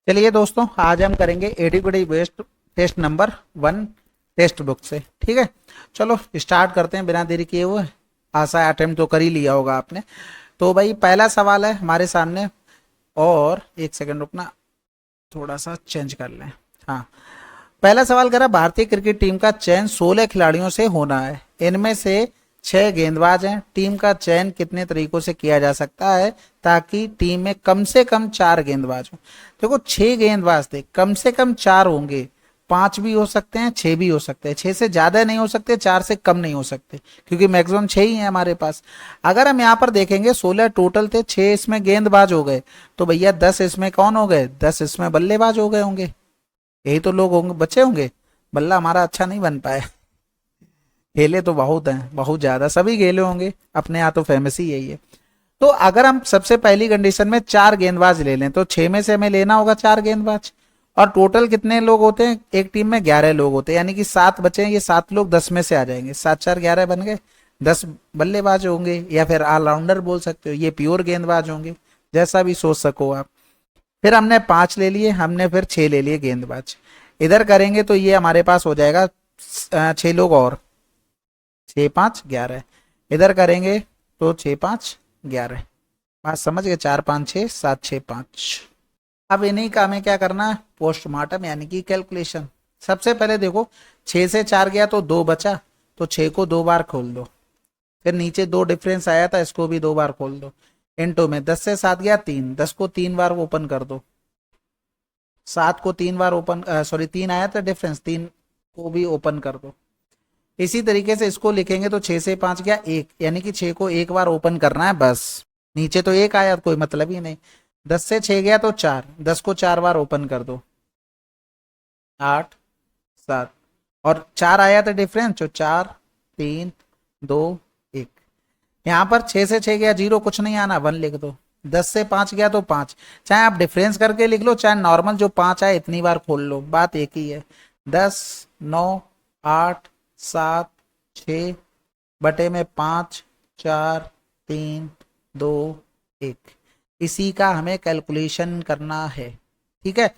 चलिए दोस्तों, आज हम करेंगे adequacy based test number 1 text book से। ठीक है, चलो स्टार्ट करते हैं बिना देरी किए हुए। आशा अटेम्प्ट तो कर ही लिया होगा आपने। तो भाई पहला सवाल है हमारे सामने, और एक सेकंड रुकना, थोड़ा सा चेंज कर लें। हाँ, पहला सवाल करा, भारतीय क्रिकेट टीम का चयन 16 खिलाड़ियों से होना है। इनमें से 6 गेंदबाज हैं। टीम का चयन कितने तरीकों से किया जा सकता है ताकि टीम में कम से कम 4 गेंदबाज हो? देखो, 6 गेंदबाज थे, कम से कम 4 होंगे। 5 भी हो सकते हैं, 6 भी हो सकते हैं। 6 से ज्यादा नहीं हो सकते, 4 से कम नहीं हो सकते, क्योंकि मैक्सिमम 6 ही है हमारे पास। अगर हम यहाँ पर देखेंगे 16 टोटल थे, 6 इसमें गेंदबाज हो गए, तो भैया 10 इसमें कौन हो गए? 10 इसमें बल्लेबाज हो गए होंगे। यही तो लोग होंगे, बच्चे होंगे। बल्ला हमारा अच्छा नहीं बन पाए। खेले तो बहुत हैं, बहुत ज्यादा, सभी खेले होंगे, अपने यहाँ तो फेमस ही यही है। तो अगर हम सबसे पहली कंडीशन में 4 गेंदबाज ले लें, तो 6 में से हमें लेना होगा 4 गेंदबाज। और टोटल कितने लोग होते हैं? एक टीम में 11 लोग होते हैं, यानी कि 7 बचे हैं। ये 7 लोग 10 में से आ जाएंगे, 7 4 11 बन गए। 10 बल्लेबाज होंगे, या फिर ऑलराउंडर बोल सकते हो, ये प्योर गेंदबाज होंगे, जैसा भी सोच सको आप। फिर हमने 5 ले लिए, हमने फिर 6 ले लिए गेंदबाज। इधर करेंगे तो ये हमारे पास हो जाएगा 6 लोग और, 6 5 11। इधर करेंगे तो 6 5 11। बात समझ गए? 4 5 6 7 6 5। अब इन्हीं का हमें क्या करना है? पोस्टमार्टम, यानी कि कैलकुलेशन। सबसे पहले देखो, 6 से 4 गया तो 2 बचा, तो 6 को 2 बार खोल दो। फिर नीचे 2 डिफरेंस आया था, इसको भी 2 बार खोल दो। इनटू में 10 से 7 गया 3, 10 को 3 बार ओपन कर दो। 7 को 3 बार ओपन, सॉरी 3 आया था डिफरेंस, 3 को भी ओपन कर दो। इसी तरीके से इसको लिखेंगे तो 6 से 5 गया 1, यानी कि 6 को एक बार ओपन करना है बस। नीचे तो 1 आया, कोई मतलब ही नहीं। 10 से 6 गया तो 4, 10 को 4 बार ओपन कर दो। 8 7, और 4 आया था डिफरेंस, तो 4 3 2 1। यहाँ पर 6 से 6 गया 0, कुछ नहीं आना, 1 लिख दो। 10 से 5 गया तो 5, चाहे आप डिफरेंस करके लिख लो, चाहे नॉर्मल जो 5 आए इतनी बार खोल लो, बात एक ही है। 10 9 8 7 6 बटे में 5 4 3 2 1। इसी का हमें कैलकुलेशन करना है। ठीक है,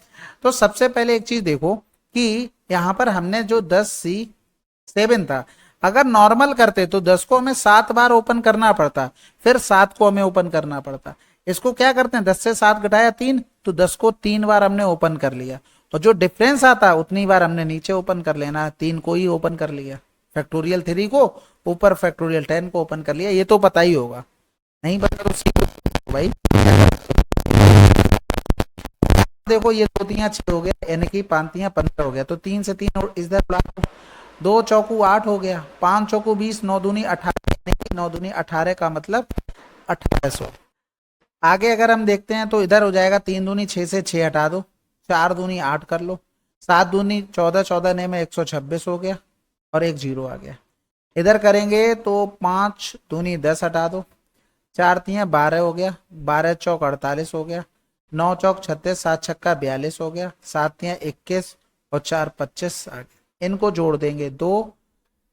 तो सबसे पहले एक चीज देखो कि यहां पर हमने जो 10C7 था, अगर नॉर्मल करते तो 10 को हमें 7 बार ओपन करना पड़ता, फिर 7 को हमें ओपन करना पड़ता। इसको क्या करते हैं, 10 से 7 घटाया 3, तो 10 को 3 बार हमने ओपन कर लिया, और जो डिफरेंस आता उतनी बार हमने नीचे ओपन कर लेना, 3 को ही ओपन कर लिया। फैक्टोरियल 3 को ऊपर, फैक्टोरियल 10 को ओपन कर लिया। ये तो पता ही होगा, नहीं पता तो सीखो भाई। देखो, ये 2 तियां 6 हो गया, यानी कि 5 तियां 15 हो गया, तो 3 से 3 और इधर उड़ा दो। 2 चौकू 8 हो गया, 5 चौकू 20, 9 दूनी 18, यानी कि 9 दूनी 18 का मतलब 1800। आगे अगर हम देखते हैं तो इधर हो जाएगा 3 दूनी 6 से 6 हटा दो, 4 दूनी 8 कर लो, 7 दूनी 14, 14 ने में 126 हो गया, और एक जीरो आ गया। इधर करेंगे तो 5 दूनी 10 हटा दो, 4 तियां 12 हो गया, 12 चौक 48 हो गया, 9 चौक 36, 7 छक्का 42 हो गया, 7 तियां 21, और 4 25 आ गया। इनको जोड़ देंगे, 2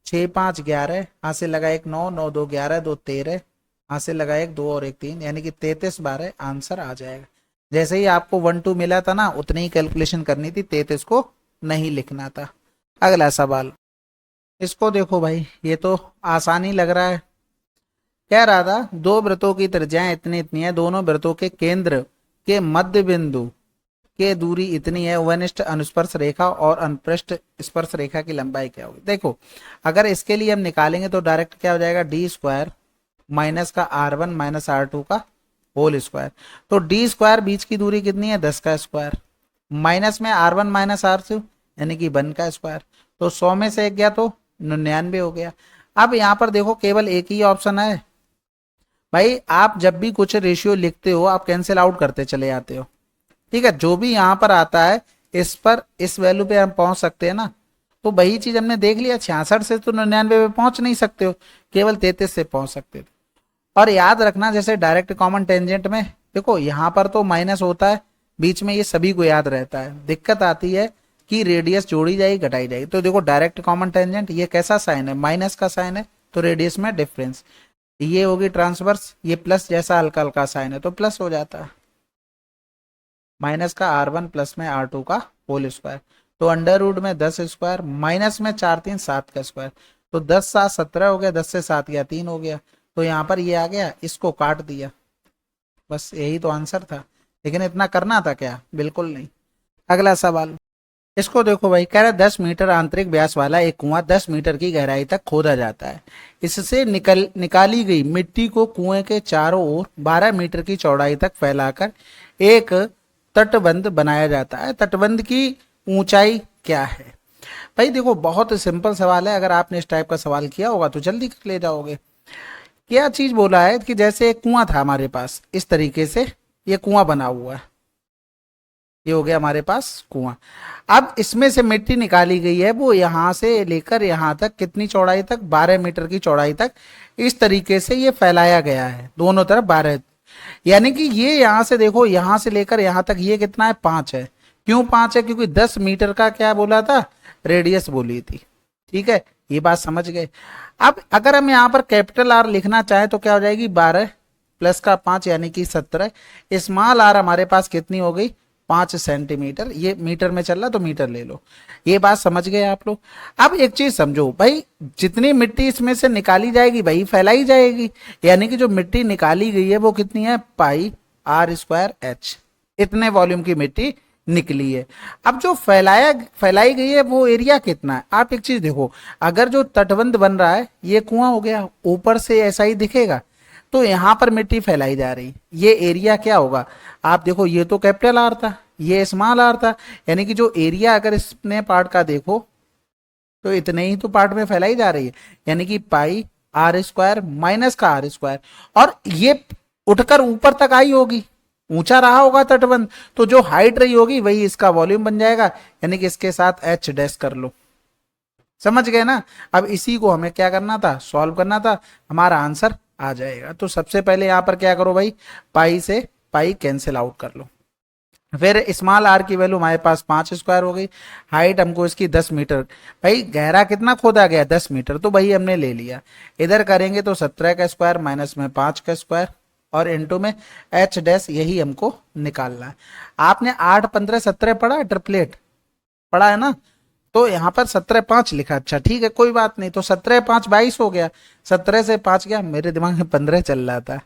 6 5 11, यहाँ से लगा एक 9, 9 2 11, 2 13, यहाँ से लगा एक 2 और एक 3, यानी कि 33 12 आंसर आ जाएगा। जैसे ही आपको 1 2 मिला था ना, उतनी ही कैलकुलेशन करनी थी, 33 को नहीं लिखना था। अगला सवाल, इसको देखो भाई, ये तो आसानी लग रहा है। कह रहा था, 2 वृत्तों की त्रिज्याएं इतनी इतनी है, दोनों वृत्तों के केंद्र के मध्य बिंदु के दूरी इतनी है, वनिष्ठ अनुस्पर्श रेखा और अनुप्रस्थ स्पर्श रेखा की लंबाई क्या होगी? देखो, अगर इसके लिए हम निकालेंगे तो डायरेक्ट क्या हो जाएगा, डी स्क्वायर माइनस का R1 माइनस R2 का होल स्क्वायर। तो डी स्क्वायर बीच की दूरी कितनी है, 10 का स्क्वायर, माइनस में R1 माइनस R2 यानी कि 1 का स्क्वायर, तो 100 में से एक गया तो 99 हो गया। अब यहाँ पर देखो, केवल एक ही ऑप्शन है भाई। आप जब भी कुछ रेशियो लिखते हो, आप कैंसिल आउट करते चले जाते हो। ठीक है, जो भी यहाँ पर आता है, इस पर इस वैल्यू पे हम पहुंच सकते हैं ना। तो वही चीज हमने देख लिया, 66 से तो 99 पे पहुंच नहीं सकते हो, केवल 33 से पहुंच सकते हो। और याद रखना, जैसे डायरेक्ट कॉमन टेंजेंट में देखो, यहाँ पर तो माइनस होता है बीच में, ये सभी को याद रहता है। दिक्कत आती है कि रेडियस जोड़ी जाएगी घटाई जाएगी। तो देखो, डायरेक्ट कॉमन टेंजेंट ये कैसा साइन है, माइनस का साइन है, तो रेडियस में डिफरेंस। ये होगी ट्रांसवर्स, ये प्लस जैसा हल्का हल्का साइन है, तो प्लस हो जाता है। माइनस का R1 प्लस में R2 का होल स्क्वायर, तो अंडर रूट में 10 स्क्वायर माइनस में 4 3 7 का स्क्वायर, तो 10 7 17 हो गया, 10 से 7 गया 3 हो गया, तो यहाँ पर ये आ गया, इसको काट दिया, बस यही तो आंसर था। लेकिन इतना करना था क्या? बिल्कुल नहीं। अगला सवाल, इसको देखो भाई, कह रहा है 10 मीटर आंतरिक व्यास वाला एक कुआं 10 मीटर की गहराई तक खोदा जाता है। इससे निकाली गई मिट्टी को कुएं के चारों ओर 12 मीटर की चौड़ाई तक फैलाकर एक तटबंध बनाया जाता है। तटबंध की ऊंचाई क्या है? भाई देखो, बहुत सिंपल सवाल है, अगर आपने इस टाइप का सवाल किया होगा तो जल्दी कर ले जाओगे। क्या चीज बोला है कि जैसे एक कुआं था हमारे पास, इस तरीके से ये कुआं बना हुआ है, ये हो गया हमारे पास कुआं। अब इसमें से मिट्टी निकाली गई है, वो यहां से लेकर यहां तक कितनी चौड़ाई तक? 12 मीटर की चौड़ाई तक इस तरीके से ये फैलाया गया है, दोनों तरफ 12। यानी कि ये यहां से देखो, यहां से लेकर यहां तक ये कितना है? 5 है। क्यों 5 है? क्योंकि 10 मीटर का क्या बोला था? रेडियस बोली थी। ठीक है, ये बात समझ गए। अब अगर हम यहाँ पर कैपिटल आर लिखना चाहें तो क्या हो जाएगी? 12 प्लस का 5 यानी कि 17। स्मॉल आर हमारे पास कितनी हो गई? 5 सेंटीमीटर। ये मीटर में चल रहा तो मीटर ले लो। ये बात समझ गए आप लोग। अब एक चीज समझो भाई, जितनी मिट्टी इसमें से निकाली जाएगी वही फैलाई जाएगी। यानी कि जो मिट्टी निकाली गई है वो कितनी है? पाई आर स्क्वायर एच। इतने वॉल्यूम की मिट्टी निकली है। अब जो फैलाई गई है वो एरिया कितना है? आप एक चीज देखो, अगर जो तटबंध बन रहा है ये कुआं हो गया, ऊपर से ऐसा ही दिखेगा, तो यहां पर मिट्टी फैलाई जा रही, ये एरिया क्या होगा? आप देखो, ये तो कैपिटल आर था, ये स्मॉल आर था, यानी कि जो एरिया अगर इसने पार्ट का देखो तो इतने ही तो पार्ट में फैलाई जा रही है, यानी कि पाई आर स्क्वायर माइनस का आर स्क्वायर। और ये उठकर ऊपर तक आई होगी, ऊंचा रहा होगा तटबंध, तो जो हाइट रही होगी वही इसका वॉल्यूम बन जाएगा, यानी कि इसके साथ एच डैश कर लो। समझ गए ना? अब इसी को हमें क्या करना था? सॉल्व करना था, हमारा आंसर आ जाएगा। तो सबसे पहले यहां पर क्या करो भाई, पाई से पाई कैंसिल आउट कर लो। फिर स्मॉल आर की वैल्यू हमारे पास 5 स्क्वायर हो गई। हाइट हमको इसकी 10 मीटर। भाई गहरा कितना खोदा गया? 10 मीटर, तो भाई हमने ले लिया। इधर करेंगे तो 17 का स्क्वायर माइनस में 5 का स्क्वायर और इनटू में एच डैश, यही हमको निकालना है। आपने 8 15 17 पढ़ा है? ट्रिपलेट पढ़ा है ना? तो यहाँ पर 17 5 लिखा। अच्छा ठीक है, कोई बात नहीं। तो 17 5 22 हो गया, 17 से 5 गया, मेरे दिमाग में 15 चल रहा था,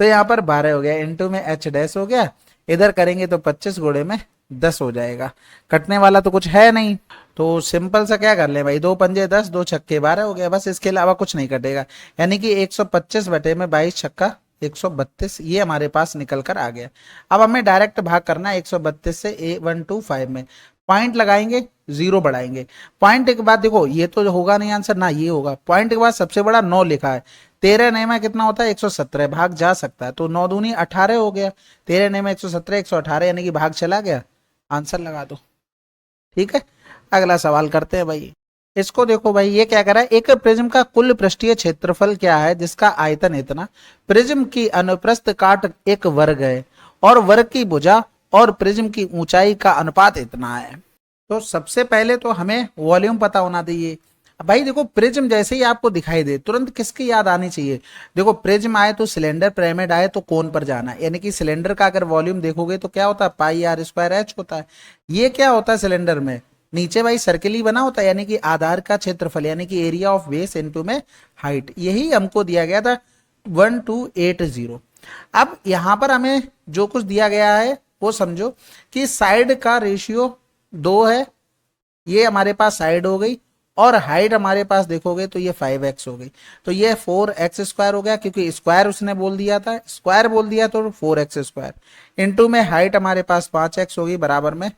तो यहाँ पर 12 हो गया, इनटू में एच डैश हो गया। इधर करेंगे तो 25 गुणे में 10 हो जाएगा। कटने वाला तो कुछ है नहीं, तो सिंपल सा क्या कर ले भाई, 2 पंजे 10, 2 छक्के 12 हो गया, बस इसके अलावा कुछ नहीं कटेगा। यानी कि 125 बटे में 22 छक्का 132, ये हमारे पास निकल कर आ गया। अब हमें डायरेक्ट भाग करना है 132 से A125 में। पॉइंट लगाएंगे, जीरो बढ़ाएंगे। पॉइंट के बाद देखो, ये तो होगा नहीं आंसर ना, ये होगा। पॉइंट के बाद सबसे बड़ा 9 लिखा है, 13 नए में कितना होता है? 117, भाग जा सकता है, तो 9 दूनी 18 हो गया। 13 नए में 117 118, यानी कि भाग चला गया, आंसर लगा दो। ठीक है, अगला सवाल करते हैं भाई। इसको देखो भाई, ये क्या कर रहा है, एक प्रिज्म का कुल पृष्ठीय क्षेत्रफल क्या है जिसका आयतन इतना, प्रिज्म की अनुप्रस्थ काट एक वर्ग है और वर्ग की भुजा और प्रिज्म की ऊंचाई का अनुपात इतना है। तो सबसे पहले तो हमें वॉल्यूम पता होना चाहिए। भाई देखो, प्रिज्म जैसे ही आपको दिखाई दे तुरंत किसकी याद आनी चाहिए? देखो, प्रिज्म आए तो सिलेंडर, पिरामिड आए तो कोन पर जाना है। यानी कि सिलेंडर का अगर वॉल्यूम देखोगे तो क्या होता है? पाई आर स्क्वायर एच होता है। ये क्या होता है सिलेंडर में? नीचे भाई सर्किल ही बना होता है, यानी कि आधार का क्षेत्रफल, यानी कि एरिया ऑफ बेस इनटू में हाइट। यही हमको दिया गया था 1280। अब यहां पर हमें जो कुछ दिया गया है वो समझो कि साइड का रेशियो 2 है, ये हमारे पास साइड हो गई, और हाइट हमारे पास देखोगे तो ये 5x हो गई, तो ये 4x स्क्वायर हो गया, क्योंकि स्क्वायर उसने बोल दिया था, स्क्वायर बोल दिया तो 4x स्क्वायर इनटू में हाइट हमारे पास 5x होगी, बराबर में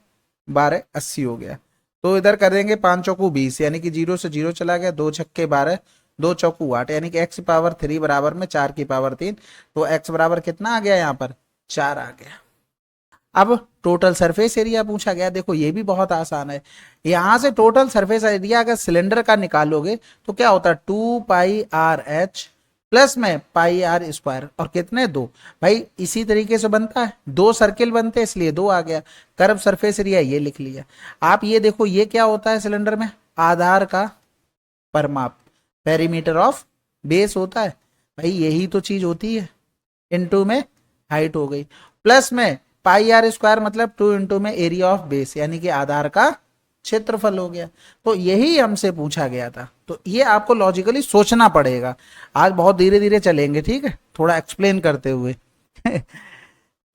1280 हो गया। तो इधर कर देंगे 5 चौकू 20, यानी कि 0 से 0 चला गया, 2 छक्के 12, 2 चौकू 8, यानी कि x पावर 3 बराबर में 4 की पावर 3, तो x बराबर कितना आ गया? यहाँ पर 4 आ गया। अब टोटल सरफेस एरिया पूछा गया। देखो ये भी बहुत आसान है, यहां से टोटल सरफेस एरिया अगर सिलेंडर का निकालोगे तो क्या होता है? 2 पाई आर एच प्लस में पाई आर स्क्वायर, और कितने? 2। भाई इसी तरीके से बनता है, 2 सर्किल बनते हैं इसलिए 2 आ गया। कर्व सरफेस एरिया ये लिख लिया। आप ये देखो, ये क्या होता है सिलेंडर में? आधार का परमाप, पेरीमीटर ऑफ बेस होता है। भाई यही तो चीज होती है, इनटू में हाइट हो गई, प्लस में पाई आर स्क्वायर मतलब 2 इंटू में एरिया ऑफ बेस यानी कि आधार का क्षेत्रफल हो गया। तो यही हमसे पूछा गया था, तो ये आपको लॉजिकली सोचना पड़ेगा। आज बहुत धीरे धीरे चलेंगे, ठीक है, थोड़ा एक्सप्लेन करते हुए।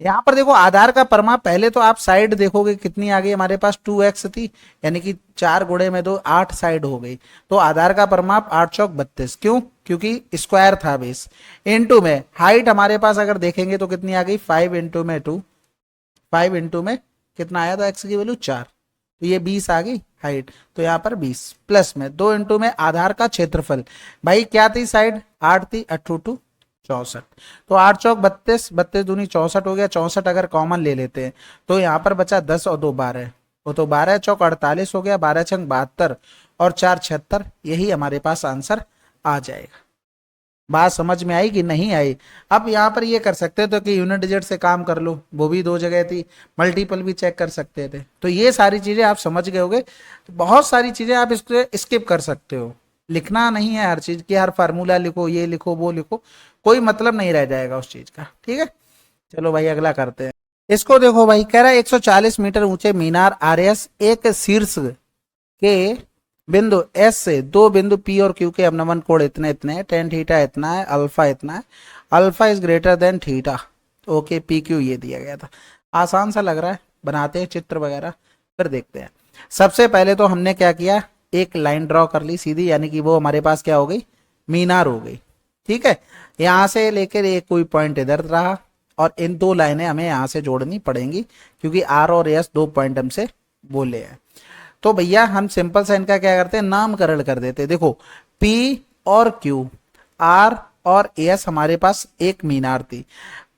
यहां पर देखो आधार का परिमाप, पहले तो आप साइड देखोगे कितनी आ गई हमारे पास 2x थी, यानी कि 4 गुणे में 2 8 साइड हो गई। तो आधार का परिमाप 8 चौक 32, क्यों? क्योंकि स्क्वायर था बेस। इनटू में हाइट हमारे पास अगर देखेंगे तो कितनी आ गई 5 इंटू में 2, 5 इंटू में कितना आया था x की वैल्यू 4, तो ये 20 आ गई हाइट, तो यहाँ पर 20 प्लस में 2 इंटू में आधार का क्षेत्रफल, भाई क्या थी साइड 8 थी, 8 64, तो 8 चौक 32, 32 दूनी 64 हो गया, 64 अगर कॉमन ले लेते हैं तो यहाँ पर बचा 10 और 2 12, वो तो 12 चौक 48 हो गया, 12 छंग 72 और 4 76, यही हमारे पास आंसर आ जाएगा। बात समझ में आई कि नहीं आई? अब यहाँ पर ये कर सकते थे कि यूनिट डिजिट से काम कर लो, वो भी 2 जगह थी, मल्टीपल भी चेक कर सकते थे। तो ये सारी चीजें आप समझ गए होगे। तो बहुत सारी चीजें आप इसको स्किप कर सकते हो, लिखना नहीं है हर चीज की, हर फार्मूला लिखो, ये लिखो वो लिखो, कोई मतलब नहीं रह जाएगा उस चीज का, ठीक है। चलो भाई अगला करते हैं। इसको देखो भाई, कह रहा है 140 मीटर ऊंचे मीनार आरएस एक शीर्ष के बिंदु एस से 2 बिंदु पी और क्यू के अवनमन कोण इतने इतने हैं, टेन थीटा इतना है, अल्फा इतना है, alpha is greater than theta, okay P Q ये दिया गया था। आसान सा लग रहा है, बनाते हैं चित्र वगैरह फिर देखते हैं। सबसे पहले तो हमने क्या किया, एक लाइन ड्रॉ कर ली सीधी, यानी कि वो हमारे पास क्या हो गई, मीनार हो गई, ठीक है। यहां से लेकर एक कोई पॉइंट इधर रहा, और इन 2 लाइनें हमें यहां से जोड़नी पड़ेंगी, क्योंकि आर और एस 2 पॉइंट हमसे बोले हैं। तो भैया हम सिंपल सा इनका क्या करते हैं, नामकरण कर देते हैं। देखो P और Q, R और S हमारे पास एक मीनार थी।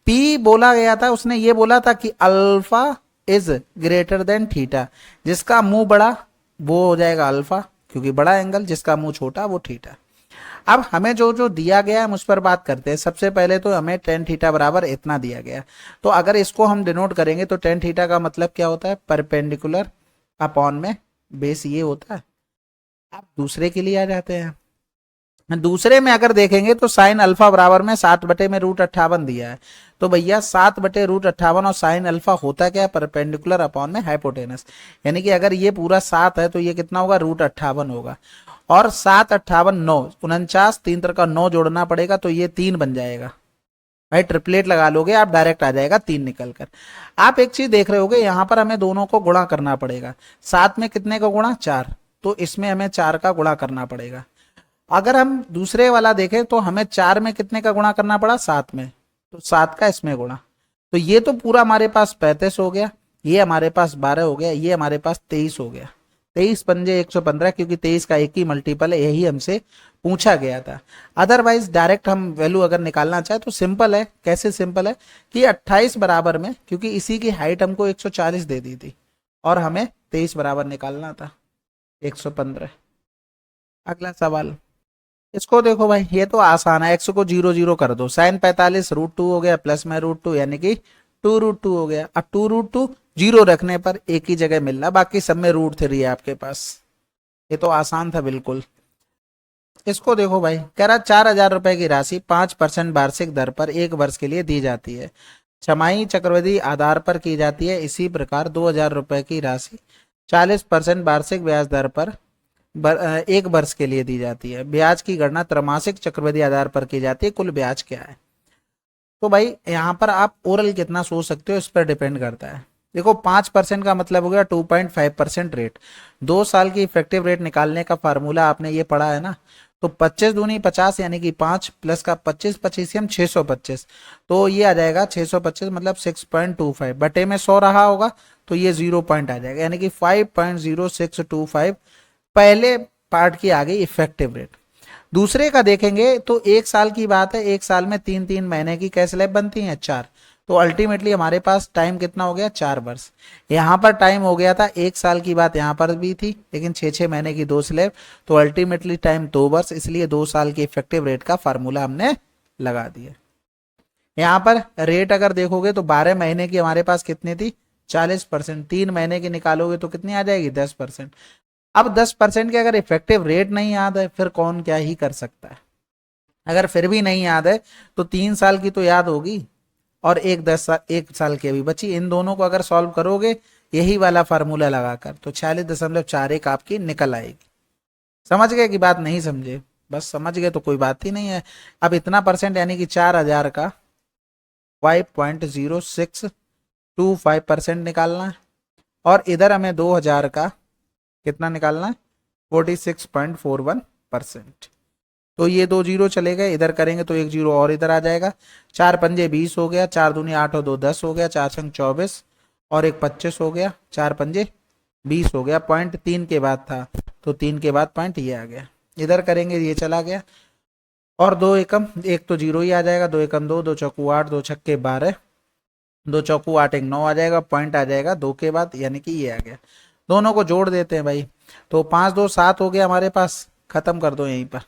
P बोला गया था, उसने ये बोला था कि alpha is greater than theta, जिसका मुंह बड़ा वो हो जाएगा अल्फा, क्योंकि बड़ा एंगल, जिसका मुंह छोटा वो थीटा। अब हमें जो जो दिया गया है उस पर बात करते हैं। सबसे पहले तो हमें टेन थीटा बराबर इतना दिया गया, तो अगर इसको हम डिनोट करेंगे तो टेन थीटा का मतलब क्या होता है, परपेंडिकुलर अपॉन में बेस, ये होता है। अब दूसरे के लिए आ जाते हैं। दूसरे में अगर देखेंगे तो साइन अल्फा बराबर में 7 बटे में √58 दिया है, तो भैया 7 बटे √58 और साइन अल्फा होता क्या है, परपेंडिकुलर अपॉन में हाइपोटेनस, यानी कि अगर ये पूरा 7 है तो ये कितना होगा, √58 होगा, और 7 58 9 49, 3 तरह का 9 जोड़ना पड़ेगा, तो ये 3 बन जाएगा भाई, ट्रिपलेट लगा लोगे आप डायरेक्ट आ जाएगा 3 निकल कर। आप एक चीज देख रहे होगे, यहां पर हमें दोनों को गुणा करना पड़ेगा। 7 में कितने का गुणा, 4, तो इसमें हमें 4 का गुणा करना पड़ेगा। अगर हम दूसरे वाला देखें तो हमें 4 में कितने का गुणा करना पड़ा, 7 में, तो 7 का इसमें गुणा, तो ये तो पूरा हमारे पास 35 हो गया, ये हमारे पास 12 हो गया, ये हमारे पास 23 हो गया। 23 पंजे 115, क्योंकि 23 का एक ही मल्टीपल है, यही हमसे पूछा गया था। अदरवाइज डायरेक्ट हम वैल्यू अगर निकालना चाहे तो सिंपल है। कैसे सिंपल है कि 28 बराबर में, क्योंकि इसी की हाइट हमको 140 दे दी थी और हमें 23 बराबर निकालना था 115। अगला सवाल, इसको देखो भाई, ये तो आसान है, एक्स को 0 0 कर दो, साइन 45 √2 हो गया, प्लस में √2 यानी कि 2√2 हो गया। अब 2√2 0 रखने पर एक ही जगह मिलना, बाकी सब में √3 है आपके पास। ये तो आसान था बिल्कुल। इसको देखो भाई, कह रहा 4,000 रुपए की राशि 5% वार्षिक दर पर 1 वर्ष के लिए दी जाती है, छमाही चक्रवृद्धि आधार पर की जाती है। इसी प्रकार 2,000 रुपए की राशि 40% वार्षिक ब्याज दर पर 1 वर्ष के लिए दी जाती है। ब्याज की गणना त्रैमासिक चक्रवृद्धि आधार पर की जाती है। कुल ब्याज क्या है? तो भाई यहाँ पर आप ओरल कितना सोच सकते हो इस पर डिपेंड करता है। देखो 5% का मतलब हो गया 2.5% रेट। 2 साल की इफेक्टिव रेट निकालने का फार्मूला आपने ये पढ़ा है ना, तो 25 दूनी 50 यानी कि 5 प्लस का 25 25 625, तो ये आ जाएगा 625 मतलब 6.25 बटे में 100 रहा होगा, तो ये 0 पॉइंट आ जाएगा, यानी कि 5.0625 पहले पार्ट की आ गई इफेक्टिव रेट। दूसरे का देखेंगे तो 1 साल की बात है, 1 साल में 3 महीने की कैश स्लैब बनती हैं 4, तो अल्टीमेटली हमारे पास टाइम कितना हो गया, 4 वर्ष। यहाँ पर टाइम हो गया था 1 साल की बात, यहाँ पर भी थी, लेकिन 6 महीने की 2 स्लैब, तो अल्टीमेटली टाइम 2 वर्ष, इसलिए 2 साल की इफेक्टिव रेट का फार्मूला हमने लगा दिया। यहाँ पर रेट अगर देखोगे तो 12 महीने की हमारे पास कितनी थी, 40%, 3 महीने की निकालोगे तो कितनी आ जाएगी, 10%। अब 10% की अगर इफेक्टिव रेट नहीं याद है फिर कौन क्या ही कर सकता है। अगर फिर भी नहीं याद है तो 3 साल की तो याद होगी, और एक साल की अभी बची। इन दोनों को अगर सॉल्व करोगे यही वाला फार्मूला लगाकर तो 46.41 आपकी निकल आएगी। समझ गए कि बात? नहीं समझे? बस समझ गए तो कोई बात ही नहीं है। अब इतना परसेंट यानी कि 4000 का 5.0625% निकालना है और इधर हमें 2000 का कितना निकालना है 46.41%। तो ये 2 जीरो चले गए, इधर करेंगे तो 1 जीरो और इधर आ जाएगा। 4 पंजे 20 हो गया, 4 दूनी 8 और 2 10 हो गया, 4 संग 24 और 1 25 हो गया, 4 पंजे 20 हो गया। पॉइंट 3 के बाद था तो 3 के बाद पॉइंट ये आ गया। इधर करेंगे ये चला गया और 2 एकम, एक तो जीरो ही आ जाएगा, 2 एकम 2, 2 चौकू 8, 2 छक्के 12, 2 चौकू 8 1 9 आ जाएगा। पॉइंट आ जाएगा 2 के बाद यानी कि ये आ गया। दोनों को जोड़ देते हैं भाई, तो 5 2 7 हो गया हमारे पास। खत्म कर दो यहीं पर।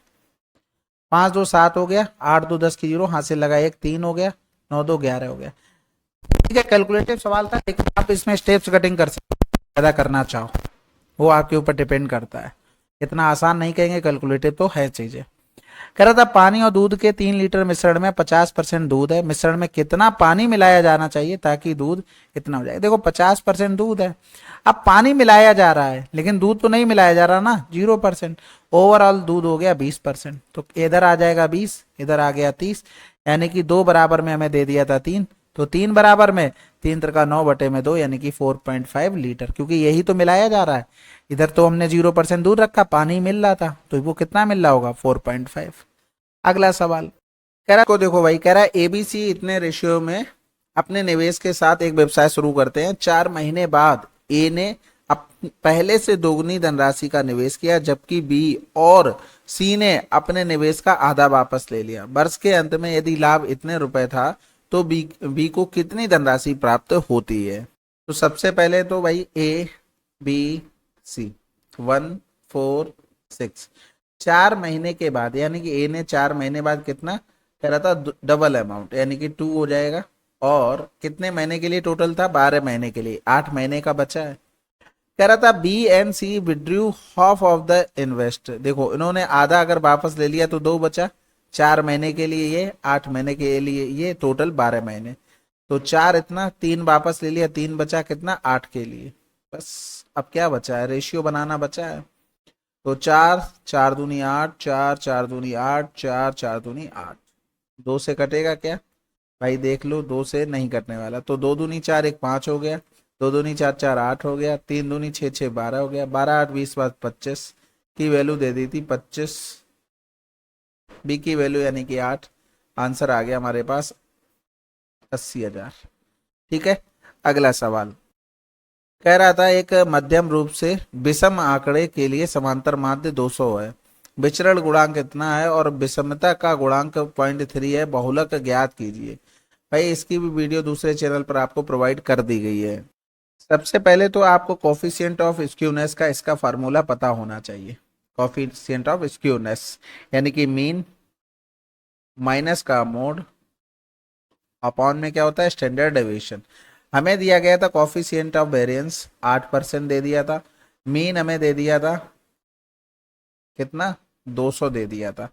5 2 7 हो गया, 8 2 10 की जीरो, हासिल लगा 1 3 हो गया, 9 2 11 हो गया। ठीक है, कैलकुलेटिव सवाल था लेकिन आप इसमें स्टेप्स कटिंग कर सकते हो, ज़्यादा करना चाहो वो आपके ऊपर डिपेंड करता है। इतना आसान नहीं कहेंगे, कैलकुलेटिव तो है चीजें। कह रहा था पानी और दूध के 3 लीटर मिश्रण में 50% दूध है, मिश्रण में कितना पानी मिलाया जाना चाहिए ताकि दूध इतना हो जाए। देखो 50% दूध है, अब पानी मिलाया जा रहा है लेकिन दूध तो नहीं मिलाया जा रहा ना, 0%। ओवरऑल दूध हो गया 20%, तो इधर आ जाएगा 20, इधर आ गया 30, यानी कि 2 बराबर में हमें दे दिया था 3, तो 3 बराबर में 3 त्रिका 9 बटे में 2 यानी कि 4.5 लीटर, क्योंकि यही तो मिलाया जा रहा है। इधर तो हमने 0% दूर रखा, पानी मिल रहा था, तो वो कितना मिल रहा होगा 4.5। अगला सवाल कह रहा को देखो भाई, कह रहा है एबीसी इतने रेशियो में अपने निवेश के साथ एक व्यवसाय शुरू करते हैं। 4 महीने बाद ए ने पहले से दोगुनी धनराशि का निवेश किया, जबकि बी और सी ने अपने निवेश का आधा वापस ले लिया। वर्ष के अंत में यदि लाभ इतने रुपए था तो बी को कितनी धनराशि प्राप्त होती है? तो सबसे पहले तो भाई ए बी सी 1 4 6, 4 महीने के बाद यानी कि ए ने 4 महीने बाद कितना कह रहा था डबल अमाउंट यानी कि 2 हो जाएगा। और कितने महीने के लिए टोटल था? 12 महीने के लिए, 8 महीने का बचा है। कह रहा था B and C withdrew half of the invest. देखो इन्होंने आधा अगर वापस ले लिया तो 2 बचा, 4 महीने के लिए ये, 8 महीने के लिए ये, टोटल 12 महीने। तो 4 इतना, 3 वापस ले लिया, 3 बचा कितना 8 के लिए। बस अब क्या बचा है? रेशियो बनाना बचा है। तो 4 4 दूनी 8, 4 4 दूनी 8, 4 4 दूनी 8, 2 से कटेगा क्या भाई? देख लो 2 से नहीं कटने वाला, तो 2 दूनी 4 1 5 हो गया, 2 दूनी 4 4 8 हो गया, 3 दूनी 6 6 12 हो गया, 12 8 20 बाद 25 की वैल्यू दे दी थी 25, बी की वैल्यू यानी कि 8। आंसर आ गया हमारे पास 80,000। ठीक है, अगला सवाल कह रहा था एक मध्यम रूप से विषम आंकड़े के लिए समांतर माध्य 200 है, विचरण गुणांक कितना है और विषमता का गुणांक 0.3 है, बहुलक ज्ञात कीजिए। भाई इसकी भी वीडियो दूसरे चैनल पर आपको प्रोवाइड कर दी गई है। सबसे पहले तो आपको कोफिशिएंट ऑफ स्क्यूनेस का इसका फार्मूला पता होना चाहिए। कोफिशिएंट ऑफ स्क्यूनेस यानी कि मीन माइनस का मोड अपॉन में क्या होता है स्टैंडर्ड डेविएशन। हमें दिया गया था कोफिशिएंट ऑफ वेरिएंस 8% दे दिया था, मीन हमें दे दिया था कितना 200 दे दिया था,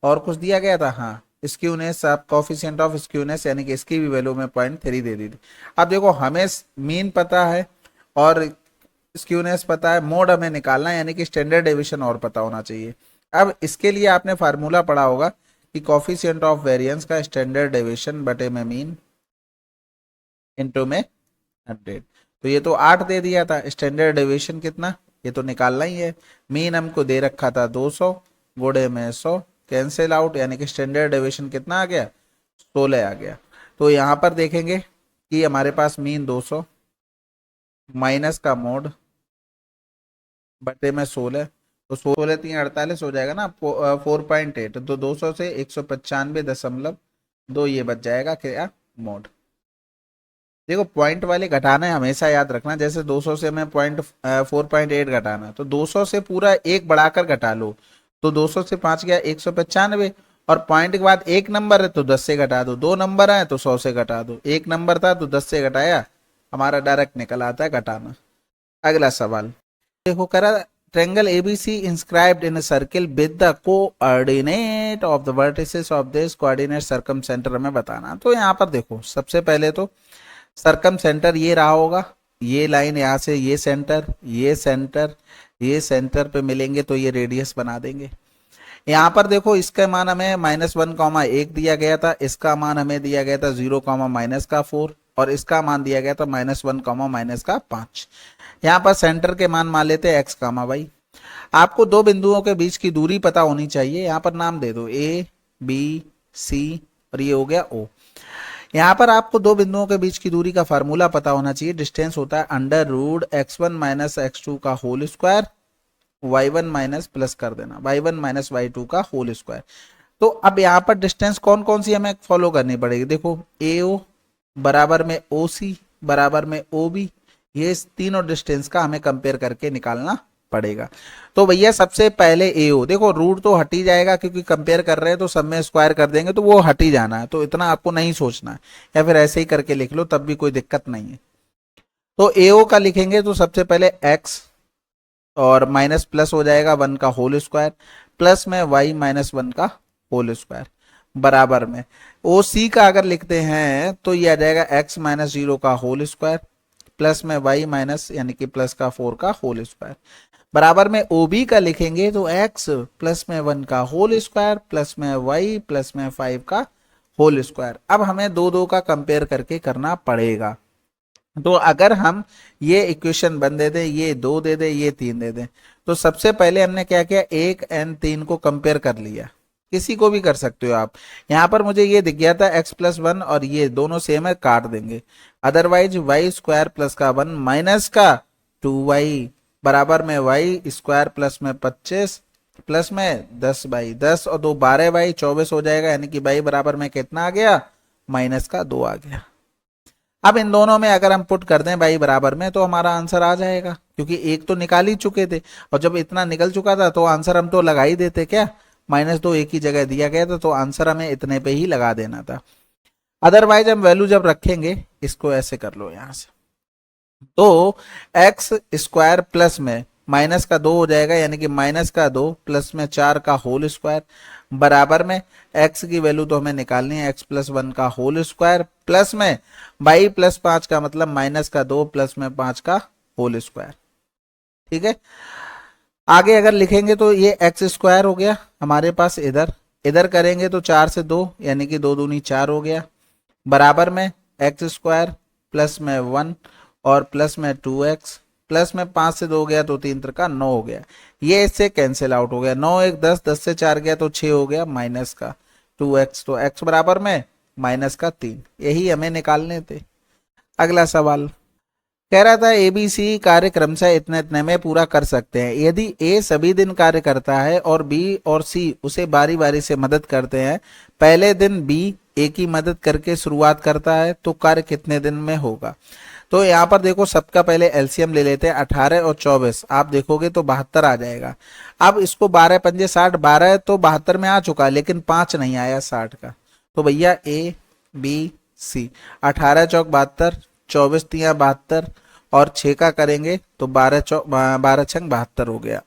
और कुछ दिया गया था हाँ स्क्यूनेस, आप कोफिशिएंट ऑफ स्क्यूनेस यानी कि इसकी भी वैल्यू में 0.3 दे दी थी। अब देखो हमें मीन पता है और स्क्यूनेस पता है, मोड हमें निकालना है यानी कि स्टैंडर्ड डेविएशन और पता होना चाहिए। अब इसके लिए आपने फार्मूला पढ़ा होगा कि कोफिशिएंट ऑफ वेरिएंस का स्टैंडर्ड डेविएशन बटे में मीन इनटू में 100। तो ये तो 8 दे दिया था, स्टैंडर्ड डेविएशन कितना ये तो निकालना ही है। मीन हमको दे रखा था 200, गुणे में 100, कैंसिल आउट यानी कि स्टैंडर्ड डेविएशन कितना आ गया 16 आ गया। तो यहाँ पर देखेंगे कि हमारे पास मीन 200 माइनस का मोड बटे में 16, तो 16 3 48 हो जाएगा ना 4.8, तो 200 से 195.2 ये बच जाएगा क्या मोड। देखो पॉइंट वाले घटाना है हमेशा याद रखना, जैसे 200 से मैं 4.8 घटाना, तो 200 से पूरा एक बढ़ाकर घटा लो, तो 200 से 5 गया 195, और पॉइंट के बाद एक नंबर है तो 10 से घटा दो, 2 नंबर है तो 100 से घटा दो, एक नंबर था तो 10 से घटाया, हमारा डायरेक्ट निकल आता है घटाना। अगला सवाल देखो करा triangle ABC inscribed in a circle with the coordinate of the vertices of this coordinate circum centre हमें बताना। तो यहाँ पर देखो सबसे पहले तो सर्कम सेंटर ये रहा होगा, ये लाइन यहाँ से ये सेंटर, ये सेंटर, ये सेंटर पे मिलेंगे तो ये रेडियस बना देंगे। यहाँ पर देखो इसका मान हमें -1, 1 दिया गया था, इसका मान हमें दिया गया था 0, -4 और इसका मान दिया गया था -1, -5। यहाँ पर सेंटर के मान लेते हैं x, y। आपको दो बिंदुओं के बीच की दूरी पता होनी चाहिए। यहाँ पर नाम दे दो A, B, C और ये हो गया O। यहाँ पर आपको दो बिंदुओं के बीच की दूरी का फार्मूला पता होना चाहिए। डिस्टेंस होता है √x1 - x2 का whole square, y1 minus plus कर देना y1 - y2 का होल स्क्वायर। तो अब यहाँ पर डिस्टेंस कौन कौन सी हमें फॉलो करनी पड़ेगी। देखो AO बराबर में OC बराबर में OB, ये तीनों डिस्टेंस का हमें कंपेयर करके निकालना पड़ेगा। तो भैया सबसे पहले AO, देखो रूट तो हट ही जाएगा क्योंकि कंपेयर कर रहे हैं तो सब में स्क्वायर कर देंगे तो वो हट ही जाना है, तो इतना आपको नहीं सोचना है, या फिर ऐसे ही करके लिख लो तब भी कोई दिक्कत नहीं है। तो AO का लिखेंगे तो सबसे पहले x और माइनस प्लस हो जाएगा 1 का होल स्क्वायर, प्लस में y -1 का होल स्क्वायर बराबर में OC का अगर लिखते हैं तो ये आ जाएगा x -0 का होल स्क्वायर प्लस में y माइनस यानी कि प्लस का 4 का होल स्क्वायर बराबर में OB का लिखेंगे तो x प्लस में 1 का होल स्क्वायर प्लस में y प्लस में 5 का होल स्क्वायर। अब हमें दो दो का कंपेयर करके करना पड़ेगा। तो अगर हम ये इक्वेशन बन दे दें, ये 2 दे दे, ये 3 दे दें, तो सबसे पहले हमने क्या किया, 1 n 3 को कंपेयर कर लिया। किसी को भी कर सकते हो आप। यहाँ पर मुझे ये दिख गया था x+1 और ये दोनों सेम है, काट देंगे। अदरवाइज y स्क्वायर प्लस का 1 माइनस का 2y बराबर में y स्क्वायर प्लस में 25 प्लस में 10/10 और 2 12y 24 हो जाएगा, यानी कि y बराबर में कितना आ गया, -2 आ गया। अब इन दोनों में अगर हम पुट कर दें y बराबर में तो हमारा आंसर आ जाएगा, क्योंकि एक तो निकाल ही चुके थे और जब इतना निकल चुका था तो आंसर हम तो लगा ही देते। क्या -2 एक ही जगह दिया गया था तो आंसर हमें इतने पे ही लगा देना था। अदरवाइज हम वैल्यू जब रखेंगे, इसको ऐसे कर लो यहां से, तो एक्स स्क्वायर प्लस में माइनस का 2 हो जाएगा, यानी कि -2 प्लस में 4 का होल स्क्वायर बराबर में x की वैल्यू तो हमें निकालनी है x+1 का होल स्क्वायर प्लस में y +5 का मतलब -2 प्लस में 5 का होल स्क्वायर। ठीक है, आगे अगर लिखेंगे तो ये x स्क्वायर हो गया हमारे पास, इधर इधर करेंगे तो 4 से 2 यानी कि 2 दूनी 4 हो गया बराबर में x स्क्वायर प्लस में 1 और प्लस में 2x प्लस में 5 से 2 गया तो 3 का 9 हो गया। ये इससे कैंसिल आउट हो गया, 9 1 10, 10 से 4 गया तो 6 हो गया, माइनस का 2x, तो x बराबर में -3। यही हमें निकालने थे। अगला सवाल कह रहा था ABC कार्यक्रम से इतने इतने में पूरा कर सकते हैं। यदि A सभी दिन कार्य करता है और B और C उसे बारी बारी से मदद करते हैं, पहले दिन B A की मदद करके शुरुआत करता है तो कार्य कितने दिन में होगा। तो यहाँ पर देखो सबका पहले एलसीएम ले लेते हैं, 18 और 24 आप देखोगे तो 72 आ जाएगा। अब इसको 12 पंजे 60, 12 तो 72 में आ चुका लेकिन 5 नहीं आया 60 का, तो भैया A B C 18 चौक 72, 24 तिया 72 और 6 का करेंगे तो 12 छंग 72 हो गया।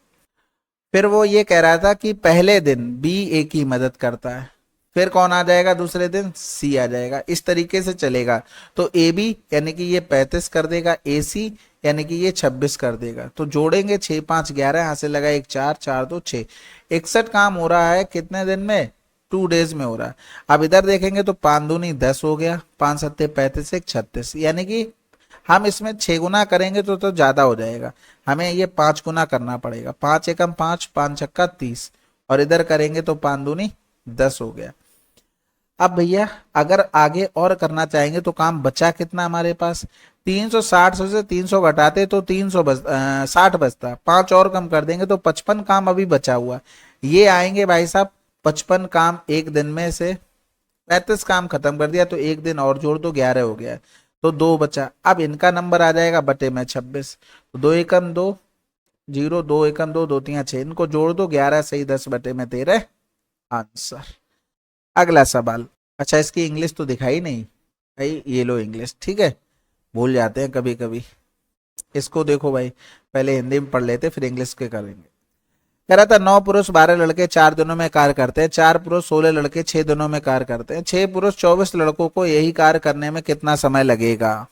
फिर वो ये कह रहा था कि पहले दिन B A की मदद करता है, फिर कौन आ जाएगा दूसरे दिन, C आ जाएगा। इस तरीके से चलेगा तो AB यानी कि ये 35 कर देगा, AC यानी कि ये 26 कर देगा। तो जोड़ेंगे 6 5 11, यहाँ से लगा 1 4 4 2 6, 61 काम हो रहा है कितने दिन में, 2 डेज में हो रहा है। अब इधर देखेंगे तो 5 दूनी 10 हो गया, 5 सत्ते 35 1 36, यानी कि हम इसमें 6 गुना करेंगे तो ज्यादा हो जाएगा, हमें ये 5 गुना करना पड़ेगा। 5 एकम 5, 5 छक्का 30 और इधर करेंगे तो 5 दूनी 10 हो गया। अब भैया अगर आगे और करना चाहेंगे तो काम बचा कितना हमारे पास, 360 से 300 घटाते तो 60 बचता, 5 और कम कर देंगे तो 55 काम अभी बचा हुआ। ये आएंगे भाई साहब 55 काम एक दिन में से, 35 काम खत्म कर दिया तो एक दिन और जोड़ दो 11 हो गया, तो 2 बचा। अब इनका नंबर आ जाएगा बटे में 26, तो 2 एकम 2 0, 2 एकम 2, 2 तिया 6, इनको जोड़ दो 11 सही 10 बटे में 13 आंसर। अगला सवाल, अच्छा इसकी इंग्लिश तो दिखाई नहीं भाई, ये लो इंग्लिश, ठीक है भूल जाते हैं कभी कभी। इसको देखो भाई, पहले हिंदी में पढ़ लेते फिर इंग्लिश के करेंगे। कह रहा था 9 पुरुष 12 लड़के 4 दिनों में कार्य करते हैं, 4 पुरुष 16 लड़के 6 दिनों में कार्य करते हैं, 6 पुरुष 24 लड़कों को यही कार्य करने में कितना समय लगेगा।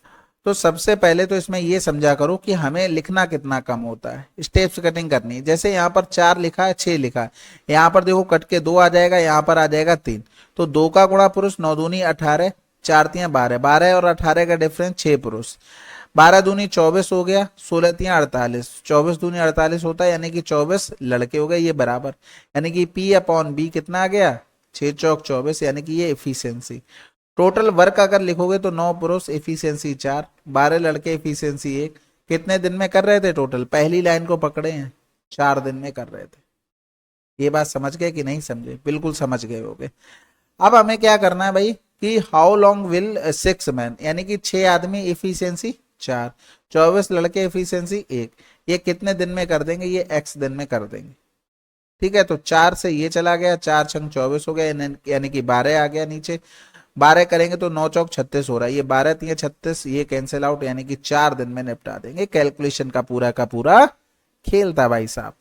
तो सबसे पहले तो इसमें ये समझा करो कि हमें लिखना कितना कम होता है, स्टेप्स कटिंग करनी है। जैसे यहाँ पर 4 लिखा है, 6 लिखा है, यहाँ पर देखो कट के 2 आ जाएगा, यहाँ पर आ जाएगा 3। तो 2 का गुणा पुरुष 9 दूनी 18, 4 तियां 12, 12 और 18 का डिफरेंस 6 पुरुष, 12 दूनी 24 हो गया, 16 तियां 48, 24 दूनी 48 होता है, यानी कि 24 लड़के हो गए, ये बराबर, यानी कि P अपॉन B कितना आ गया, 6 चौक 24, यानी कि ये एफिशिएंसी। टोटल वर्क अगर लिखोगे तो 9 पुरुष एफिशिएंसी 4, 12 लड़के एफिशिएंसी 1, कितने दिन में कर रहे थे टोटल, पहली लाइन को पकड़े हैं, 4 दिन में कर रहे थे। ये बात समझ गए कि नहीं समझे, बिल्कुल समझ गए होगे। अब हमें क्या करना है भाई कि हाउ लॉन्ग विल 6 मैन, यानी कि 6 आदमी एफिशिएंसी 4, 24 लड़के एफिशिएंसी 1, ये कितने दिन में कर देंगे, ये x दिन में कर देंगे। ठीक है, तो 4 से ये चला गया, 4 छंग 24 हो गया, यानी कि 12 आ गया नीचे, 12 करेंगे तो 9 चौक 36 हो रहा है, ये 12 तिया 36, ये कैंसिल आउट, यानी कि 4 दिन में निपटा देंगे। कैलकुलेशन का पूरा खेल था भाई साहब।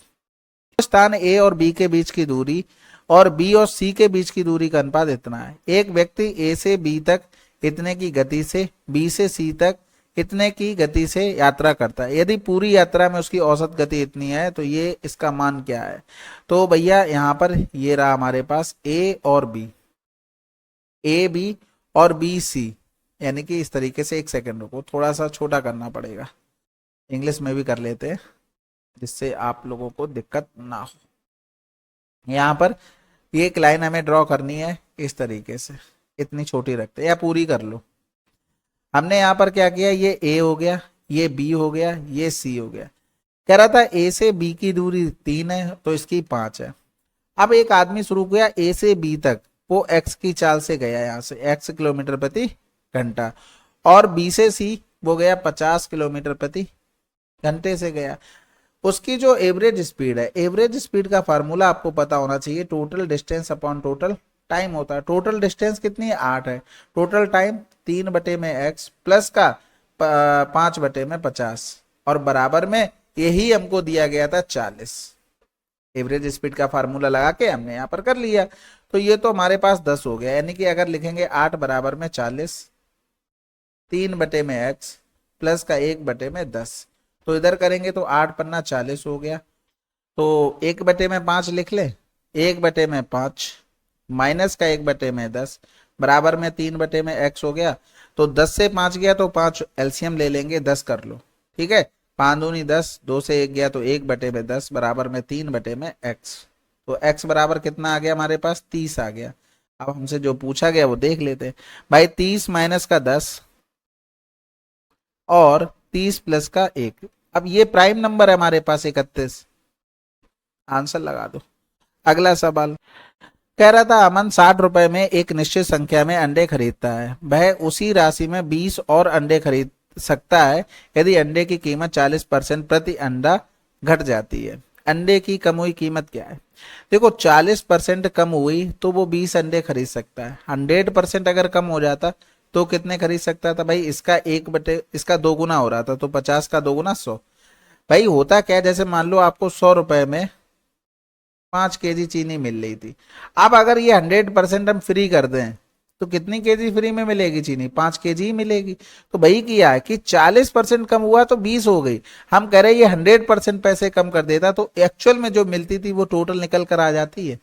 स्थान ए और बी के बीच की दूरी और बी और सी के बीच की दूरी का अनुपात इतना है। एक व्यक्ति ए से बी तक इतने की गति से, बी से सी तक इतने की गति से यात्रा करता है। यदि पूरी यात्रा में उसकी औसत गति इतनी है तो ये इसका मान क्या है। तो भैया यहाँ पर ये रहा हमारे पास ए और बी, ए बी और बी सी, यानी कि इस तरीके से, एक सेकंड रुको, थोड़ा सा छोटा करना पड़ेगा, इंग्लिश में भी कर लेते हैं जिससे आप लोगों को दिक्कत ना हो। यहाँ पर ये एक लाइन हमें ड्रॉ करनी है इस तरीके से, इतनी छोटी रखते हैं, या पूरी कर लो। हमने यहाँ पर क्या किया, ये ए हो गया, ये बी हो गया, ये सी हो गया। कह रहा था ए से बी की दूरी 3 है तो इसकी 5 है। अब एक आदमी शुरू किया ए से बी तक, वो x की चाल से गया, यहाँ से x किलोमीटर प्रति घंटा, और बी से सी वो गया 50 किलोमीटर प्रति घंटे से गया। उसकी जो एवरेज स्पीड है, एवरेज स्पीड का फार्मूला आपको पता होना चाहिए, total distance upon total time होता है। टोटल डिस्टेंस कितनी है, 8 है, टोटल टाइम 3/x प्लस का 5/50, और बराबर में यही हमको दिया गया था 40। एवरेज स्पीड का फार्मूला लगा के हमने यहाँ पर कर लिया, तो ये तो हमारे पास 10 हो गया, यानी कि अगर लिखेंगे 8 बराबर में 40, 3/x प्लस का 1/10, तो इधर करेंगे तो 8 पन्ना 40 हो गया, तो 1/5 लिख ले, 1/5 माइनस का 1/10 बराबर में 3/x हो गया। तो 10 से 5 गया तो 5 एलसीएम ले लेंगे, 10 कर लो, ठीक है, 5 दूनी 10, 2 से 1 गया तो 1/10 बराबर में 3/x। तो x बराबर कितना आ गया हमारे पास, 30 आ गया। अब हमसे जो पूछा गया वो देख लेते हैं भाई, 30 माइनस का 10 और 30 प्लस का 1, अब ये प्राइम नंबर है हमारे पास 31, आंसर लगा दो। अगला सवाल कह रहा था अमन 60 रुपए में एक निश्चित संख्या में अंडे खरीदता है, वह उसी राशि में 20 और अंडे खरीद सकता है यदि अंडे की कीमत 40% प्रति अंडा घट जाती है। अंडे की कम हुई कीमत क्या है। देखो 40% कम हुई तो वो 20 अंडे खरीद सकता है, 100% अगर कम हो जाता तो कितने खरीद सकता था भाई, इसका 2 गुना हो रहा था, तो 50 का 2 गुना 100। भाई होता क्या, जैसे मान लो आपको 100 रुपए में 5 केजी चीनी मिल रही थी, अब अगर ये 100% हम फ्री कर दें तो कितनी केजी फ्री में मिलेगी चीनी, 5 केजी ही मिलेगी। तो भाई किया है कि 40% कम हुआ तो 20 हो गई, हम कह रहे हैं ये 100% पैसे कम कर देता तो एक्चुअल में जो मिलती थी वो टोटल निकल कर आ जाती है।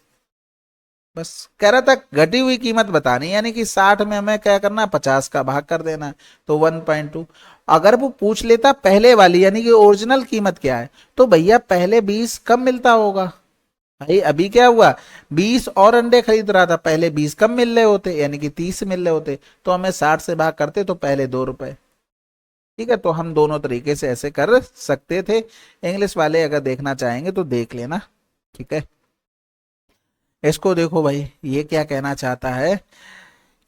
बस कह रहा था घटी हुई कीमत बतानी, यानी कि 60 में हमें क्या करना, 50 का भाग कर देना है, तो 1.2। अगर वो पूछ लेता पहले वाली यानी कि ओरिजिनल कीमत क्या है, तो भैया पहले 20 कम मिलता होगा। भाई अभी क्या हुआ, 20 और अंडे खरीद रहा था, पहले 20 कम मिल रहे होते यानी कि 30 मिल रहे होते, तो हमें 60 से भाग करते तो पहले 2 रुपए। ठीक है, तो हम दोनों तरीके से ऐसे कर सकते थे। इंग्लिश वाले अगर देखना चाहेंगे तो देख लेना, ठीक है। इसको देखो भाई, ये क्या कहना चाहता है,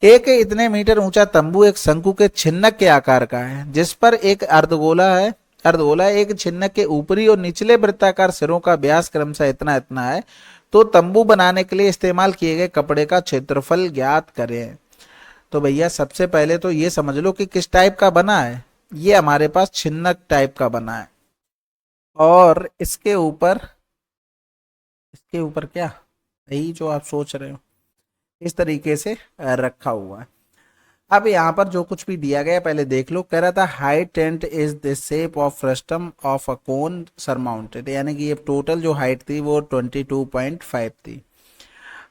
एक इतने मीटर ऊंचा तंबू एक शंकु के छिन्नक के आकार का है जिस पर एक अर्धगोला है, एक छिन्नक के ऊपरी और निचले वृत्ताकार सिरों का व्यास क्रमशः इतना इतना है, तो तंबू बनाने के लिए इस्तेमाल किए गए कपड़े का क्षेत्रफल ज्ञात करें। तो भैया सबसे पहले तो ये समझ लो कि किस टाइप का बना है, ये हमारे पास छिन्नक टाइप का बना है और इसके ऊपर क्या, यही जो आप सोच रहे हो, इस तरीके से रखा हुआ है। अब यहाँ पर जो कुछ भी दिया गया पहले देख लो। कह रहा था height tent is the shape of frustum of a cone surmounted, यानी कि ये टोटल जो हाइट थी वो 22.5 थी।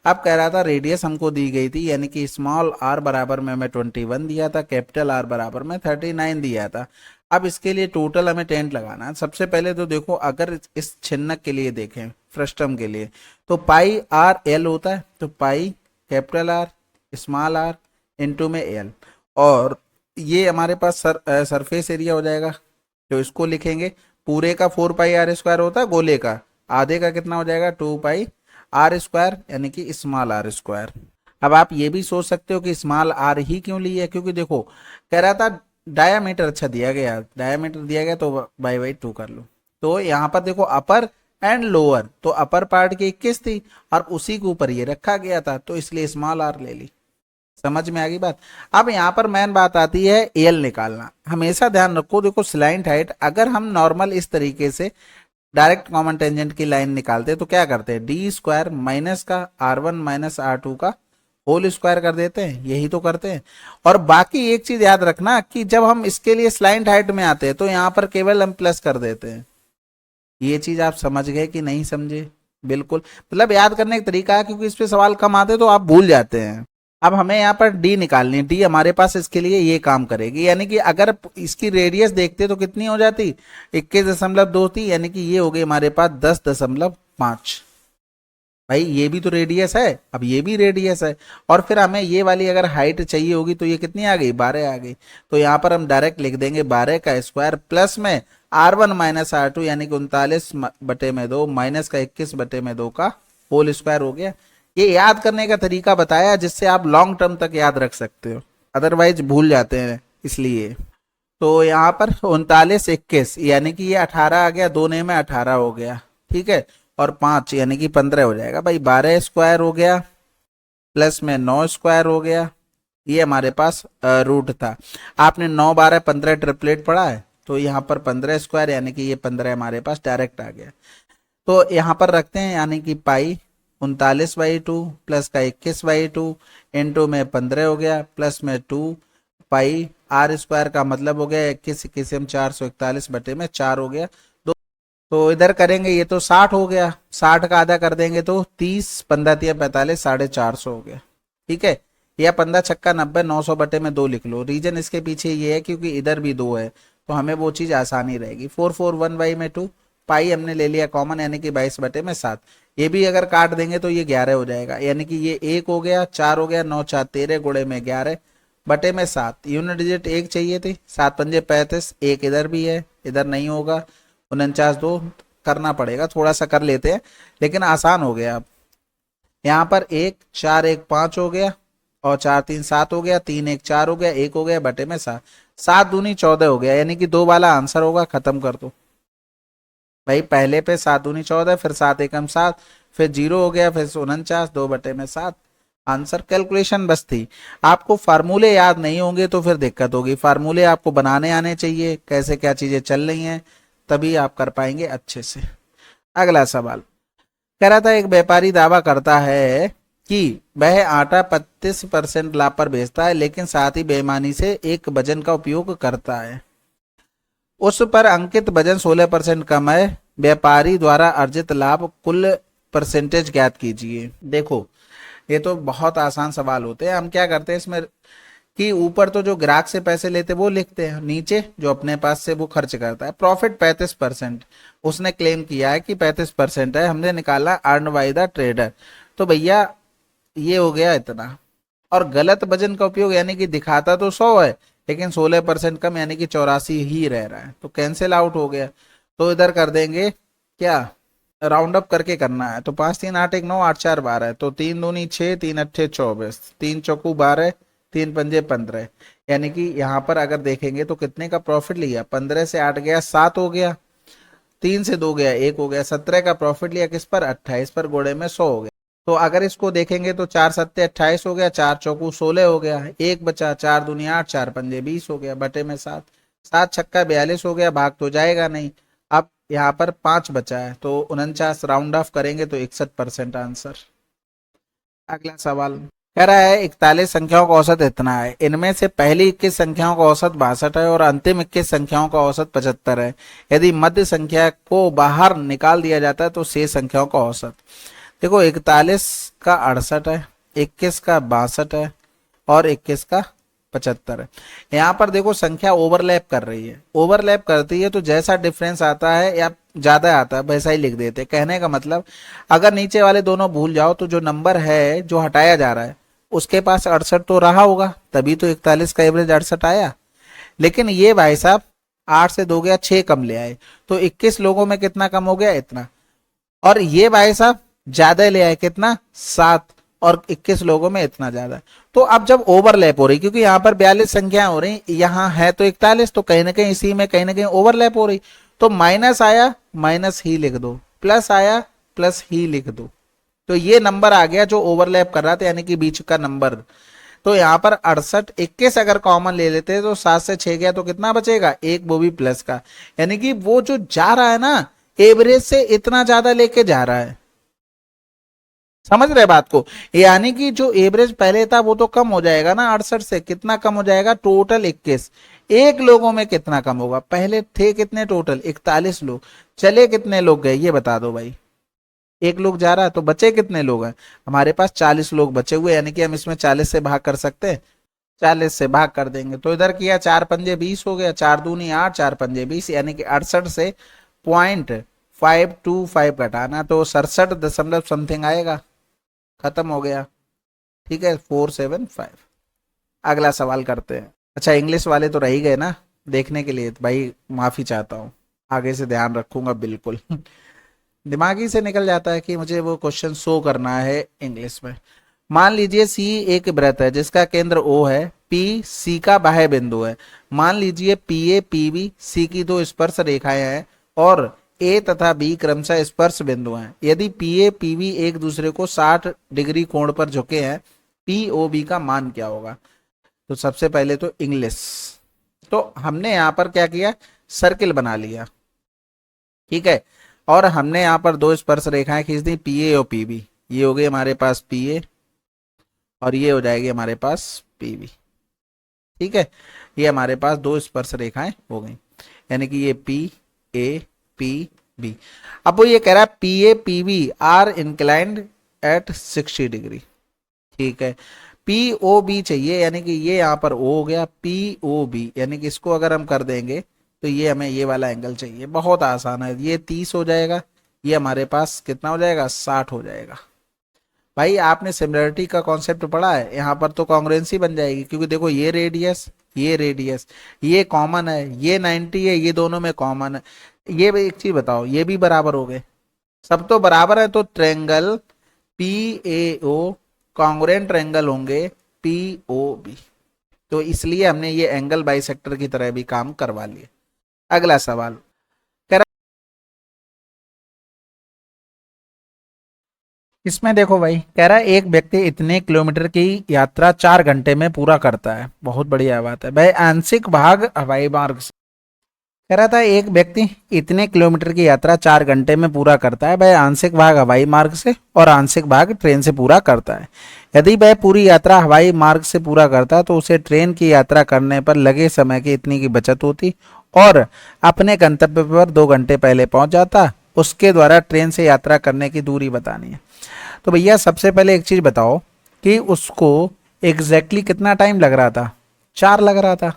अब कह रहा था रेडियस हमको दी गई थी, यानी कि स्मॉल आर बराबर में मैं 21 दिया था, कैपिटल आर बराबर में 39 दिया था। अब इसके लिए टोटल हमें टेंट लगाना है। सबसे पहले तो देखो, अगर इस छिन्नक के लिए देखें, फ्रस्टम के लिए, तो पाई आर एल होता है, तो pi capital R small R into में एल, और ये हमारे पास सरफेस एरिया हो जाएगा। तो इसको लिखेंगे, पूरे का 4 पाई आर स्क्वायर होता है, गोले का आधे का कितना हो जाएगा 2 पाई आर स्क्वायर, यानी कि स्मॉल आर स्क्वायर। अब आप ये भी सोच सकते हो कि स्मॉल आर ही क्यों लिया, क्योंकि देखो कह रहा था डायामीटर अच्छा दिया गया, डायामीटर दिया गया तो बाई 2 कर लो। तो यहाँ पर देखो अपर एंड लोअर, तो अपर पार्ट की 21 थी और उसी के ऊपर ये रखा गया था, तो इसलिए स्मॉल आर ले ली। समझ में आ गई बात। अब यहाँ पर मेन बात आती है एल निकालना। हमेशा ध्यान रखो, देखो स्लाइंट हाइट, अगर हम नॉर्मल इस तरीके से डायरेक्ट कॉमन टेंजेंट की लाइन निकालते हैं तो क्या करते हैं, डी स्क्वायर माइनस का R1 माइनस R2 का होल स्क्वायर कर देते हैं, यही तो करते हैं। और बाकी एक चीज याद रखना कि जब हम इसके लिए स्लाइंट हाइट में आते हैं तो यहाँ पर केवल हम प्लस कर देते हैं। ये चीज आप समझ गए कि नहीं समझे? बिल्कुल, मतलब याद करने का तरीका है, क्योंकि इस पे सवाल कम आते तो आप भूल जाते हैं। अब हमें यहाँ पर डी निकालनी है, डी हमारे पास इसके लिए ये काम करेगी, यानी कि अगर इसकी रेडियस देखते तो कितनी हो जाती, 21.2 थी, यानी कि ये हो गई हमारे पास 10.5। भाई ये भी तो रेडियस है, अब ये भी रेडियस है, और फिर हमें ये वाली अगर हाइट चाहिए होगी तो ये कितनी आ गई, 12 आ गई। तो यहाँ पर हम डायरेक्ट लिख देंगे 12 का स्क्वायर प्लस में R1 माइनस R2, यानी कि 39/2 माइनस का 21/2 का होल स्क्वायर हो गया। ये याद करने का तरीका बताया जिससे आप लॉन्ग टर्म तक याद रख सकते हो, अदरवाइज भूल जाते हैं इसलिए। तो यहाँ पर 39 21, यानी कि ये 18 आ गया, 2 ने में 18 हो गया, ठीक है, और 5 यानी कि 15 हो जाएगा। भाई 12 स्क्वायर हो गया प्लस में 9 स्क्वायर हो गया, ये हमारे पास रूट था। आपने 9 12 15 ट्रिपलेट पढ़ा है, तो यहाँ पर 15 स्क्वायर यानी कि ये 15 हमारे पास डायरेक्ट आ गया। तो यहाँ पर रखते हैं, यानी कि पाई 39/2 प्लस का 21/2 इंटू में 15 हो गया, प्लस में 2 पाई आर स्क्वायर का मतलब हो गया 21 हम 441/4 हो गया। तो इधर करेंगे ये तो 60 हो गया, 60 का आधा कर देंगे तो 30, 15 तिया 45, 450 हो गया, ठीक है। या 15 छक्का 90, 900/2 लिख लो। रीजन इसके पीछे ये है क्योंकि इधर भी 2 है, तो हमें वो चीज आसानी रहेगी। 441/2 पाई हमने ले लिया कॉमन, यानी कि 22/7। ये भी अगर काट देंगे तो ये 11 हो जाएगा, यानी कि ये 1 हो गया, 4 हो गया, 9 4 13 गुणे में 11/7। यूनिट डिजिट 1 चाहिए थी, 7 पंजे 35, 1 इधर भी है, इधर नहीं होगा, 49/2 करना पड़ेगा, थोड़ा सा कर लेते हैं लेकिन आसान हो गया। अब यहाँ पर 1 4 1 5 हो गया, और 4 3 7 हो गया, 3 1 4 हो गया, 1 हो गया बटे में 7, 7 दूनी 14 हो गया, यानी कि 2 वाला आंसर होगा। खत्म कर दो भाई, पहले पे 7 दूनी 14, फिर 7 एकम 7, फिर 0 हो गया, फिर 49, 2/7 आंसर। कैलकुलेशन बस थी। आपको फार्मूले याद नहीं होंगे तो फिर दिक्कत होगी, फार्मूले आपको बनाने आने चाहिए, कैसे क्या चीजें चल रही हैं, तभी आप कर पाएंगे अच्छे से। अगला सवाल कह रहा था, एक व्यापारी दावा करता है कि वह आटा 35% लाभ पर बेचता है, लेकिन साथ ही बेईमानी से एक वजन का उपयोग करता है। उस पर अंकित वजन 16% कम है, व्यापारी द्वारा अर्जित लाभ कुल परसेंटेज ज्ञात कीजिए। देखो ये तो बहुत आसान सवाल होते हैं। हम क्या करते हैं इसमें कि ऊपर तो जो ग्राहक से पैसे लेते वो लिखते हैं, नीचे जो अपने पास से वो खर्च करता है। प्रॉफिट 35% उसने क्लेम किया है कि 35% है, हमने निकाला अर्न बाय द ट्रेडर, तो भैया ये हो गया इतना। और गलत वजन का उपयोग, यानी कि दिखाता तो 100 है लेकिन 16% कम, यानी कि 84 ही रह रहा है, तो कैंसिल आउट हो गया। तो इधर कर देंगे क्या, राउंड अप करके करना है, तो 5 3 8 1 9 8 4 12, तो 3 दूनी 6, 3 अट्ठे 24, 3 चौकू 12, 3 पंजे 15, यानी कि यहाँ पर अगर देखेंगे तो कितने का प्रॉफिट लिया, 15 से 8 गया 7 हो गया, 3 से 2 गया 1 हो गया, 17 का प्रॉफिट लिया किस पर, 28 पर, घोड़े में 100 हो गया। तो अगर इसको देखेंगे तो 4 सत्ते 28 हो गया, 4 चौकू 16 हो गया, 1 बचा, 4 दूनी 8, 4 पंजे 20 हो गया, बटे में 7। 7 छक्का 42 हो गया, भाग तो जाएगा नहीं। अब यहाँ पर 5 बचा है, तो 49 राउंड ऑफ करेंगे तो 61% आंसर। अगला सवाल कह रहा है 41 संख्याओं का औसत इतना है, इनमें से पहली 21 संख्याओं का औसत 62 है और अंतिम 21 संख्याओं का औसत 75 है। यदि मध्य संख्या को बाहर निकाल दिया जाता है तो शेष संख्याओं का औसत। देखो 41 का 68 है, 21 का 62 है और 21 का 75 है। यहाँ पर देखो संख्या ओवरलैप कर रही है, ओवरलैप करती है तो जैसा डिफरेंस आता है या ज्यादा आता है वैसा ही लिख देते हैं। कहने का मतलब अगर नीचे वाले दोनों भूल जाओ तो जो नंबर है जो हटाया जा रहा है उसके पास 68 तो रहा होगा, तभी तो 41 का एवरेज 68 आया। लेकिन ये भाई साहब 8 से 2 गया 6 कम ले आए, तो 21 लोगों में कितना कम हो गया, इतना। और ये भाई साहब ज्यादा ले आए, कितना, 7, और 21 लोगों में इतना ज्यादा। तो अब जब ओवरलैप हो रही, क्योंकि यहाँ पर 42 संख्या हो रही, यहाँ है तो 41, तो कहीं ना कहीं इसी में कहीं ना कहीं ओवरलैप हो रही, तो माइनस आया माइनस ही लिख दो, प्लस आया प्लस ही लिख दो। तो ये नंबर आ गया जो ओवरलैप कर रहा था, यानी कि बीच का नंबर। तो यहाँ पर 68, 21 अगर कॉमन ले लेते हैं तो 7 से 6 गया तो कितना बचेगा, एक, वो भी प्लस का। यानी कि वो जो जा रहा है ना एवरेज से इतना ज्यादा लेके जा रहा है। समझ रहे बात को, यानी कि जो एवरेज पहले था वो तो कम हो जाएगा ना, 68 से कितना कम हो जाएगा, टोटल 21। एक लोगों में कितना कम होगा, पहले थे कितने टोटल 41 लोग, चले कितने लोग गए ये बता दो भाई। एक लोग जा रहा है तो बचे कितने लोग हैं, हमारे पास 40 लोग बचे हुए, यानी कि हम इसमें 40 से भाग कर सकते हैं, 40 से भाग कर देंगे तो इधर किया 4 पंजे 20 हो गया, 4 दूनी 8, 4 पंजे 20, यानी कि 68 से 0.525 घटाना तो 67 दशमलव समथिंग आएगा, खत्म हो गया। ठीक है 475। अगला सवाल करते हैं। अच्छा इंग्लिश वाले तो रह ही गए ना देखने के लिए, तो भाई माफी चाहता हूँ, आगे से ध्यान रखूंगा बिल्कुल। दिमागी से निकल जाता है कि मुझे वो क्वेश्चन शो करना है इंग्लिश में। मान लीजिए सी एक वृत्त है जिसका केंद्र ओ है, पी सी का बाह्य बिंदु है। मान लीजिए P A P B C की दो स्पर्श रेखाएं हैं और ए तथा बी क्रमशः स्पर्श बिंदु हैं। यदि पी ए पी बी एक दूसरे को 60 डिग्री कोण पर झुके हैं, पी ओ बी का मान क्या होगा। तो सबसे पहले तो इंग्लिश, तो हमने यहाँ पर क्या किया, सर्किल बना लिया, ठीक है, और हमने यहाँ पर दो स्पर्श रेखाएं खींच दी, पी ए और पी बी। ये हो गई हमारे पास पी ए और ये हो जाएगी हमारे पास पी बी। ठीक है, ये हमारे पास दो स्पर्श रेखाएं हो गई, यानी कि ये पी ए पी बी। अब वो ये कह रहा है P A P B are inclined at 60 degree. ठीक है, पी ओ बी चाहिए, यानी कि ये यहाँ पर ओ हो गया, पी ओ बी, यानी कि इसको अगर हम कर देंगे तो ये हमें ये वाला एंगल चाहिए। बहुत आसान है, ये 30 हो जाएगा, ये हमारे पास कितना हो जाएगा, 60 हो जाएगा। भाई आपने सिमिलरिटी का कॉन्सेप्ट पढ़ा है, यहाँ पर तो कॉन्ग्रुएंसी बन जाएगी, क्योंकि देखो ये रेडियस ये कॉमन है, ये 90 है, ये दोनों में कॉमन है। ये भी एक चीज बताओ, ये भी बराबर हो गए, सब तो बराबर है, तो triangle P A O congruent triangle होंगे पी ओ बी। तो इसलिए हमने ये एंगल बाइसेक्टर की तरह भी काम करवा लिए। अगला सवाल इसमें देखो भाई, कह रहा है एक व्यक्ति इतने किलोमीटर की यात्रा 4 घंटे में पूरा करता है। बहुत बढ़िया बात है भाई, आंशिक भाग हवाई मार्ग से। कह रहा था एक व्यक्ति इतने किलोमीटर की यात्रा 4 घंटे में पूरा करता है, वह आंशिक भाग हवाई मार्ग से और आंशिक भाग ट्रेन से पूरा करता है। यदि वह पूरी यात्रा हवाई मार्ग से पूरा करता तो उसे ट्रेन की यात्रा करने पर लगे समय की इतनी की बचत होती और अपने गंतव्य पर 2 घंटे पहले पहुंच जाता। उसके द्वारा ट्रेन से यात्रा करने की दूरी बतानी है। तो भैया सबसे पहले एक चीज बताओ कि उसको एग्जैक्टली कितना टाइम लग रहा था, 4 लग रहा था,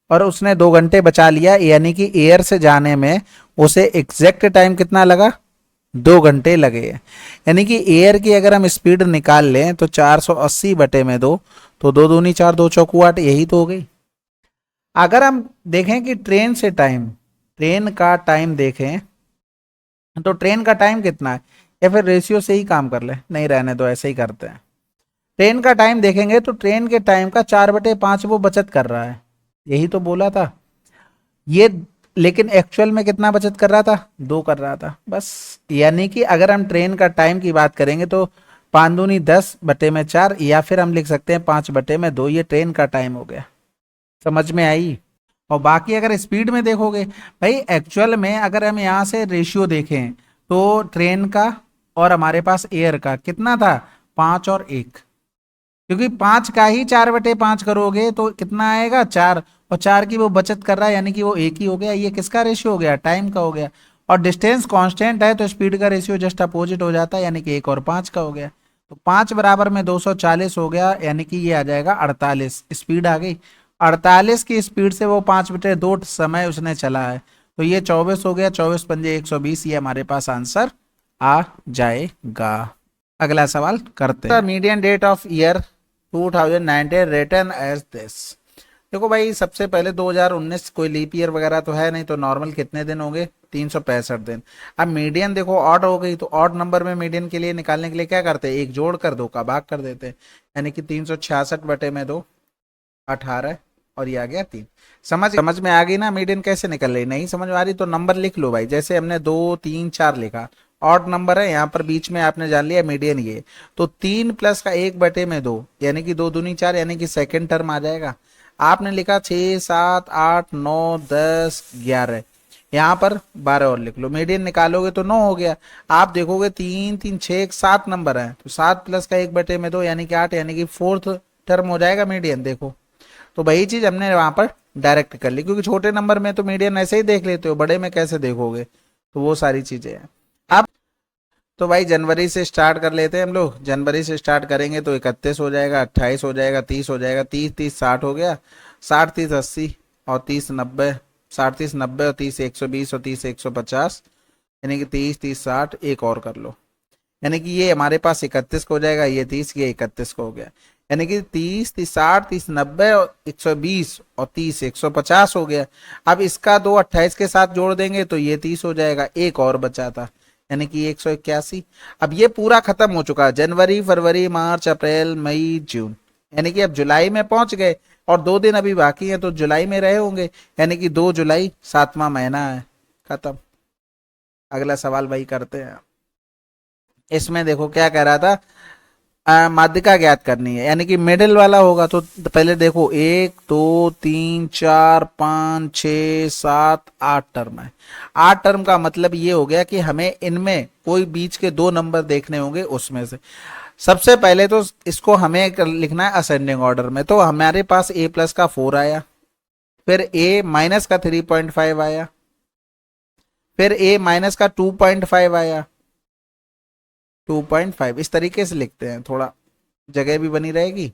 और उसने 2 घंटे बचा लिया, यानी कि एयर से जाने में उसे एग्जैक्ट टाइम कितना लगा, 2 घंटे लगे। यानी कि एयर की अगर हम स्पीड निकाल लें तो 480 बटे में 2, तो 2 दूनी 4, 2 चौकू 8, यही तो हो गई। अगर हम देखें कि ट्रेन का टाइम देखें तो ट्रेन का टाइम कितना है, या फिर रेशियो से ही काम कर ले, नहीं रहने दो ऐसे ही करते हैं। ट्रेन का टाइम देखेंगे तो ट्रेन के टाइम का 4/5 वो बचत कर रहा है, यही तो बोला था ये। लेकिन एक्चुअल में कितना बचत कर रहा था, 2 कर रहा था बस। यानी कि अगर हम ट्रेन का टाइम की बात करेंगे तो 5 दूनी 10 बटे में 4, या फिर हम लिख सकते हैं 5/2, ये ट्रेन का टाइम हो गया। समझ में आई। और बाकी अगर स्पीड में देखोगे भाई, एक्चुअल में अगर हम यहाँ से रेशियो देखें तो ट्रेन का और हमारे पास एयर का कितना था, 5 और 1, क्योंकि 5 का ही 4/5 करोगे तो कितना आएगा, 4, और 4 की वो बचत कर रहा है, यानी कि वो 1 ही हो गया। ये किसका रेशियो हो गया, टाइम का हो गया। और डिस्टेंस कांस्टेंट है तो स्पीड का रेशियो जस्ट अपोजिट हो जाता है, यानी कि 1 और 5 का हो गया। तो 5 बराबर में 240 हो गया, यानी कि ये आ जाएगा 48, स्पीड आ गई। 48 की स्पीड से वो 5/2 समय उसने चला है, तो ये 24 हो गया, 24 पंजे 120, ये हमारे पास आंसर आ जाएगा। अगला सवाल करते हैं। Median date of year 2019 return as this. देखो भाई, सबसे पहले 2019 कोई लीप ईयर वगैरह तो है नहीं, तो नॉर्मल कितने दिन होंगे, 365 दिन। अब मीडियन देखो ऑड हो गई, तो ऑड नंबर में मीडियन के लिए निकालने के लिए क्या करते हैं, एक जोड़ कर 2 का भाग कर देते हैं, यानी कि 366/2 18, और ये आ गया 3। समझ में आ गई ना मीडियन कैसे निकल रही, नहीं समझ में आ रही तो नंबर लिख लो भाई, जैसे हमने 2 3 4 लिखा, ऑड नंबर है यहाँ पर बीच में, आपने जान लिया मीडियन ये, तो 3 प्लस का 1/2 यानी कि 2 दूनी 4, यानी कि सेकेंड टर्म आ जाएगा। आपने लिखा 6 7 8 9 10 11, यहाँ पर 12 और लिख लो, मीडियन निकालोगे तो 9 हो गया। आप देखोगे 3 3 6 7 नंबर है, तो 7 प्लस का 1/2 यानी कि 8, यानी कि फोर्थ टर्म हो जाएगा मीडियन। देखो तो वही चीज हमने वहां पर डायरेक्ट कर ली, क्योंकि छोटे नंबर में तो मीडियन ऐसे ही देख लेते हो, बड़े में कैसे देखोगे, तो वो सारी चीजें हैं। अब तो भाई जनवरी से स्टार्ट कर लेते हैं हम लोग। जनवरी से स्टार्ट करेंगे तो 31 हो जाएगा, 28 हो जाएगा, 30 हो जाएगा, 30 30 60 हो गया, 60 30 80, और 30 90, 60 30 90, और 30 120, और 30 150, यानी कि 30 30 60, एक और कर लो, यानी कि ये हमारे पास 31 को हो जाएगा, ये 30, ये 31 को हो गया, यानी कि 30 30 60 30 90 और 120, और 30 150 हो गया। अब इसका 2 28 के साथ जोड़ देंगे तो ये 30 हो जाएगा, एक और बचा था, यानी कि 181। अब ये पूरा खत्म हो चुका है, जनवरी फरवरी मार्च अप्रैल मई जून, यानी कि अब जुलाई में पहुंच गए, और 2 दिन अभी बाकी हैं, तो जुलाई में रहे होंगे, यानी कि 2 जुलाई 7वां महीना है, खत्म। अगला सवाल भाई करते हैं। इसमें देखो क्या कह रहा था, माध्यिका ज्ञात करनी है, यानी कि मिडिल वाला होगा, तो पहले देखो 1 2 3 4 5 6 7 8 टर्म है। 8 टर्म का मतलब ये हो गया कि हमें इनमें कोई बीच के 2 नंबर देखने होंगे, उसमें से सबसे पहले तो इसको हमें लिखना है असेंडिंग ऑर्डर में। तो हमारे पास a प्लस का 4 आया, फिर a माइनस का 3.5 आया, फिर a माइनस का 2.5 आया, 2.5, इस तरीके से लिखते हैं, थोड़ा जगह भी बनी रहेगी।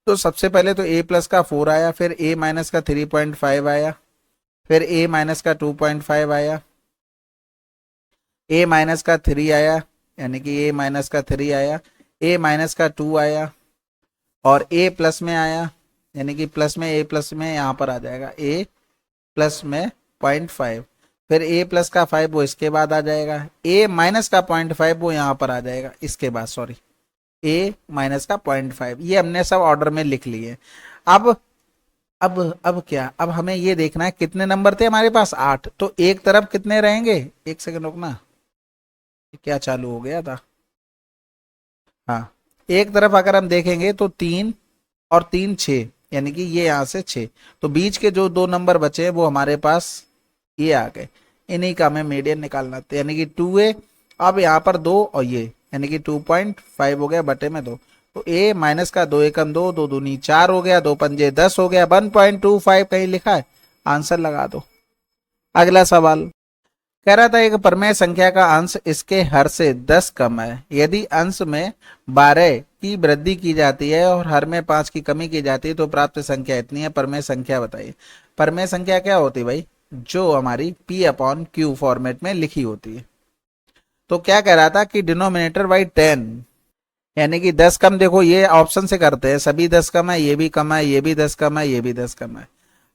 तो सबसे पहले तो a प्लस का 4 आया, फिर a माइनस का 3.5 आया, फिर a माइनस का 2.5 आया, a माइनस का 3 आया, यानी कि a माइनस का 3 आया, a माइनस का 2 आया, और a प्लस में आया, यानी कि प्लस में a प्लस में यहाँ पर आ जाएगा a प्लस में 0.5, फिर a प्लस का 5 वो इसके बाद आ जाएगा, a माइनस का 0.5 वो यहाँ पर आ जाएगा इसके बाद, सॉरी a माइनस का 0.5, ये हमने सब ऑर्डर में लिख लिए। अब क्या, अब हमें ये देखना है कितने नंबर थे हमारे पास, 8, तो एक तरफ कितने रहेंगे, एक सेकंड रुकना, क्या चालू हो गया था, हाँ, एक तरफ अगर हम देखेंगे तो 3 और 3 6, यानी कि ये यहाँ से 6, तो बीच के जो 2 नंबर बचे हैं वो हमारे पास ये आ गए, इन्हीं का हमें मीडियन निकालना था, यानी कि 2a, अब यहाँ पर 2 और ये, यानी कि 2.5 हो गया बटे में 2, तो a माइनस का 2 एकम 2, 2 दूनी 4 हो गया, 2 पंजे 10 हो गया, 1.25 कहीं लिखा है, आंसर लगा दो। अगला सवाल कह रहा था एक परमेय संख्या का अंश इसके हर से 10 कम है, यदि अंश में 12 की वृद्धि की जाती है और हर में 5 की कमी की जाती है तो प्राप्त संख्या इतनी है, परमेय संख्या बताइए। परमेय संख्या क्या होती है भाई, जो हमारी p/q फॉर्मेट में लिखी होती है। तो क्या कह रहा था कि डिनोमिनेटर बाई 10, यानी कि 10 कम, देखो ये ऑप्शन से करते हैं, सभी 10 कम है, ये भी कम है, ये भी 10 कम है, ये भी 10 कम है।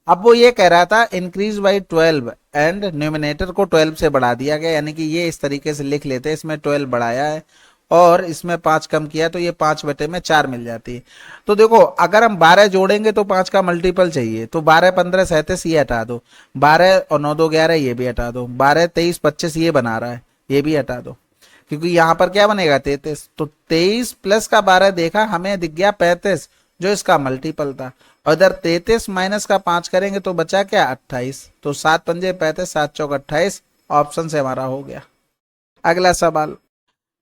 अब वो ये कह रहा था इंक्रीज बाई 12 एंड न्यूमिनेटर को 12 से बढ़ा दिया गया, यानी कि ये इस तरीके से लिख लेते हैं, इसमें 12 बढ़ाया है और इसमें 5 कम किया, तो ये 5 बटे में 4 मिल जाती है। तो देखो अगर हम 12 जोड़ेंगे तो 5 का मल्टीपल चाहिए, तो 12 15 37 ये हटा दो, 12 और 9 2 11 ये भी हटा दो, 12 23 25 ये बना रहा है, ये भी हटा दो, क्योंकि यहाँ पर क्या बनेगा 33, तो 23 प्लस का 12 देखा हमें दिख गया 35, जो इसका मल्टीपल था। और इधर 33 माइनस का 5 करेंगे तो बचा क्या 28, तो 7 पंजे 35, 7 चौक 28, ऑप्शन से हमारा हो गया। अगला सवाल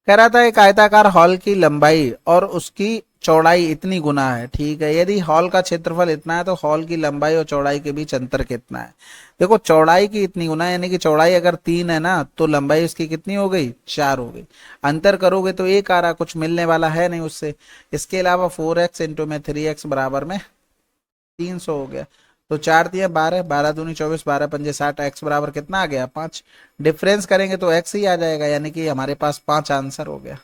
कह रहा था एक आयताकार हॉल की लंबाई और उसकी चौड़ाई इतनी गुना है, ठीक है। यदि हॉल का क्षेत्रफल इतना है तो हॉल की लंबाई और चौड़ाई के बीच अंतर कितना है। देखो चौड़ाई की इतनी गुना है, यानी कि चौड़ाई अगर 3 है ना तो लंबाई उसकी कितनी हो गई 4 हो गई। अंतर करोगे तो एक आ रहा, कुछ मिलने वाला है नहीं उससे। इसके अलावा 4x इंटू में 3x बराबर में 300 हो गया। तो 4 दिया 12, 12 दूनी 24, 12 पंजे 60, x बराबर कितना आ गया 5। डिफरेंस करेंगे तो x ही आ जाएगा, यानी कि हमारे पास 5 आंसर हो गया।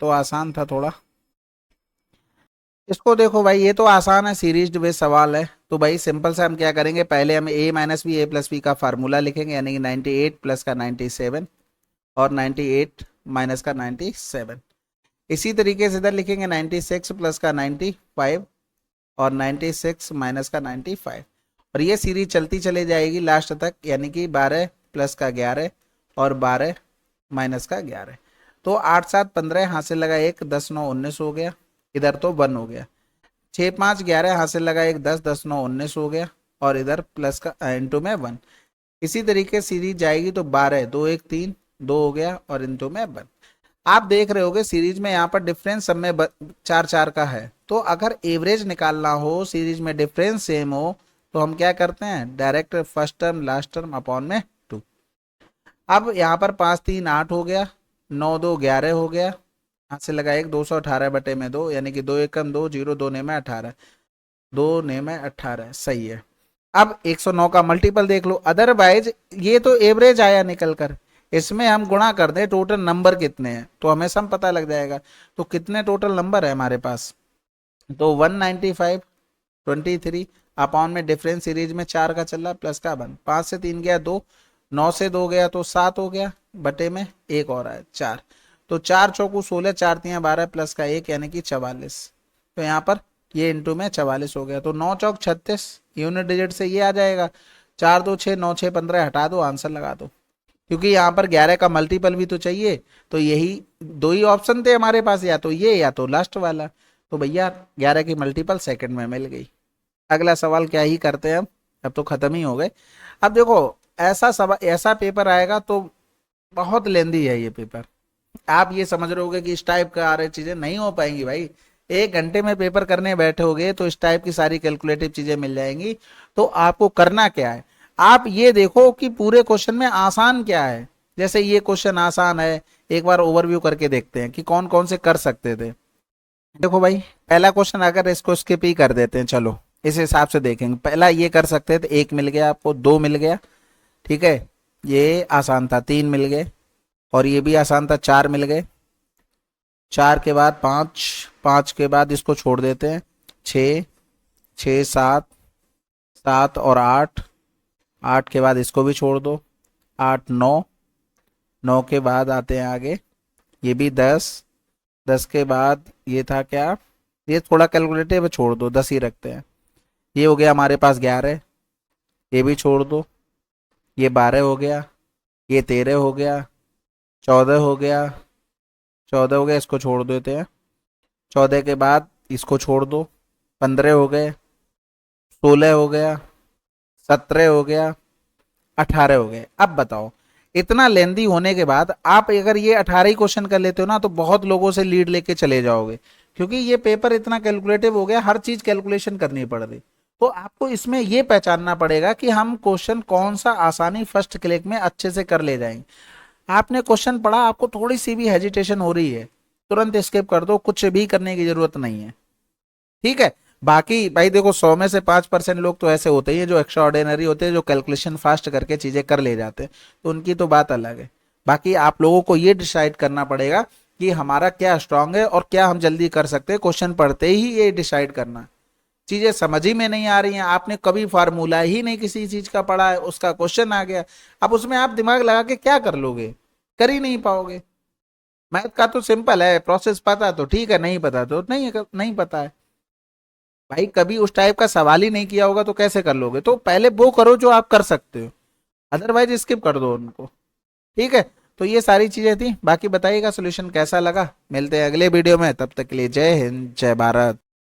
तो आसान था थोड़ा। इसको देखो भाई, ये तो आसान है, सीरीज बेस्ड सवाल है। तो भाई सिंपल से हम क्या करेंगे, पहले हम a minus B A plus B का फार्मूला लिखेंगे, यानी कि 98 प्लस का 97 और 98 माइनस का 97। इसी तरीके से इधर लिखेंगे 96 प्लस का 95 और 96 माइनस का 95, और ये सीरीज चलती चले जाएगी लास्ट तक, यानी कि 12 प्लस का 11 और 12 माइनस का 11। तो 8 7 15 हासिल लगा 1, 10 9 19 हो गया। इधर तो 1 हो गया। 6 5 11 हासिल लगा 1, 10 10 9 19 हो गया, और इधर प्लस का इंटू में 1। इसी तरीके सीरीज जाएगी तो 12 2 1 3 2 हो गया, और इंटू में 1। आप देख रहे होगे सीरीज में यहाँ पर डिफरेंस सब में 4 4 का है। तो अगर एवरेज निकालना हो, सीरीज में डिफरेंस सेम हो, तो हम क्या करते हैं, direct first term last term upon में 2। अब यहाँ पर 5 3 8 हो गया, 9 2 11 हो गया, यहाँ से लगा 1, 218 बटे में 2, यानी कि 2 एकम 2 0, 2 ने में 18, 2 ने में 18, सही है। अब 109 का मल्टीपल देख लो, अदरवाइज ये तो एवरेज आया निकल कर, इसमें हम गुणा कर दें टोटल नंबर कितने हैं तो हमें सम पता लग जाएगा। तो कितने टोटल नंबर है हमारे पास, तो 195 23 अपॉन में डिफरेंस सीरीज में 4 का चल रहा प्लस का 1, 5 से 3 गया 2, 9 से 2 गया तो 7 हो गया, बटे में 1 और है 4। तो 4 चौकू 16, 4 3 12 प्लस का 1 यानी कि 44। तो यहाँ पर ये इंटू में 44 हो गया। तो 9 चौक 36, यूनिट डिजिट से ये आ जाएगा। 4 2 6 9 6 15, हटा दो, आंसर लगा दो। क्योंकि यहाँ पर 11 का मल्टीपल भी तो चाहिए, तो यही दो ही ऑप्शन थे हमारे पास, या तो ये या तो लास्ट वाला। तो भैया 11 की मल्टीपल सेकंड में मिल गई। अगला सवाल क्या ही करते हैं, अब तो खत्म ही हो गए। अब देखो ऐसा सवाल, ऐसा पेपर आएगा तो बहुत लेंदी है ये पेपर। आप ये समझ रहे होगे कि इस टाइप का आ रही चीजें नहीं हो पाएंगी भाई। 1 घंटे में पेपर करने बैठोगे तो इस टाइप की सारी कैलकुलेटिव चीजें मिल जाएंगी। तो आपको करना क्या है, आप ये देखो कि पूरे क्वेश्चन में आसान क्या है। जैसे ये क्वेश्चन आसान है, एक बार ओवरव्यू करके देखते हैं कि कौन कौन से कर सकते थे। देखो भाई पहला क्वेश्चन अगर इसको स्किप ही कर देते हैं, चलो इस हिसाब से देखेंगे। पहला ये कर सकते थे, 1 मिल गया आपको, 2 मिल गया, ठीक है, ये आसान था, 3 मिल गए, और ये भी आसान था, 4 मिल गए, 4 के बाद 5, 5 के बाद इसको छोड़ देते हैं, 6 6 7 7 और 8, 8 के बाद इसको भी छोड़ दो, 8 9, 9 के बाद आते हैं आगे, ये भी 10, 10 के बाद ये था क्या, ये थोड़ा कैलकुलेटिव है, छोड़ दो, 10 ही रखते हैं। ये हो गया हमारे पास 11, ये भी छोड़ दो, ये 12 हो गया, ये 13 हो गया, 14 हो गया, 14 हो गया, इसको छोड़ देते हैं। 14 के बाद इसको छोड़ दो, 15 हो गए, 16 हो गया, 17 हो गया, 18 हो गए। अब बताओ इतना लेंदी होने के बाद आप अगर ये 18 ही क्वेश्चन कर लेते हो ना तो बहुत लोगों से लीड लेके चले जाओगे, क्योंकि ये पेपर इतना कैलकुलेटिव हो गया, हर चीज कैलकुलेशन करनी पड़ रही। तो आपको इसमें ये पहचानना पड़ेगा कि हम क्वेश्चन कौन सा आसानी फर्स्ट क्लिक में अच्छे से कर ले जाएंगे। आपने क्वेश्चन पढ़ा, आपको थोड़ी सी भी हेजिटेशन हो रही है, तुरंत स्किप कर दो, कुछ भी करने की जरूरत नहीं है, ठीक है। बाकी भाई देखो 100 में से 5% लोग तो ऐसे होते ही हैं जो एक्स्ट्रा ऑर्डिनरी होते हैं, जो कैलकुलेशन फास्ट करके चीजें कर ले जाते हैं, तो उनकी तो बात अलग है। बाकी आप लोगों को ये डिसाइड करना पड़ेगा कि हमारा क्या स्ट्रांग है और क्या हम जल्दी कर सकते हैं, क्वेश्चन पढ़ते ही ये डिसाइड करना। चीजें समझ ही में नहीं आ रही हैं, आपने कभी फार्मूला ही नहीं किसी चीज का पढ़ा है, उसका क्वेश्चन आ गया, अब उसमें आप दिमाग लगा के क्या कर लोगे, कर ही नहीं पाओगे। मैथ का तो सिंपल है, प्रोसेस पता तो ठीक है, नहीं पता तो नहीं है, नहीं पता है भाई। कभी उस टाइप का सवाल ही नहीं किया होगा तो कैसे कर लोगे। तो पहले वो करो जो आप कर सकते हो, अदरवाइज स्किप कर दो उनको, ठीक है। तो ये सारी चीजें थी, बाकी बताइएगा सोल्यूशन कैसा लगा। मिलते हैं अगले वीडियो में, तब तक के लिए जय हिंद जय भारत।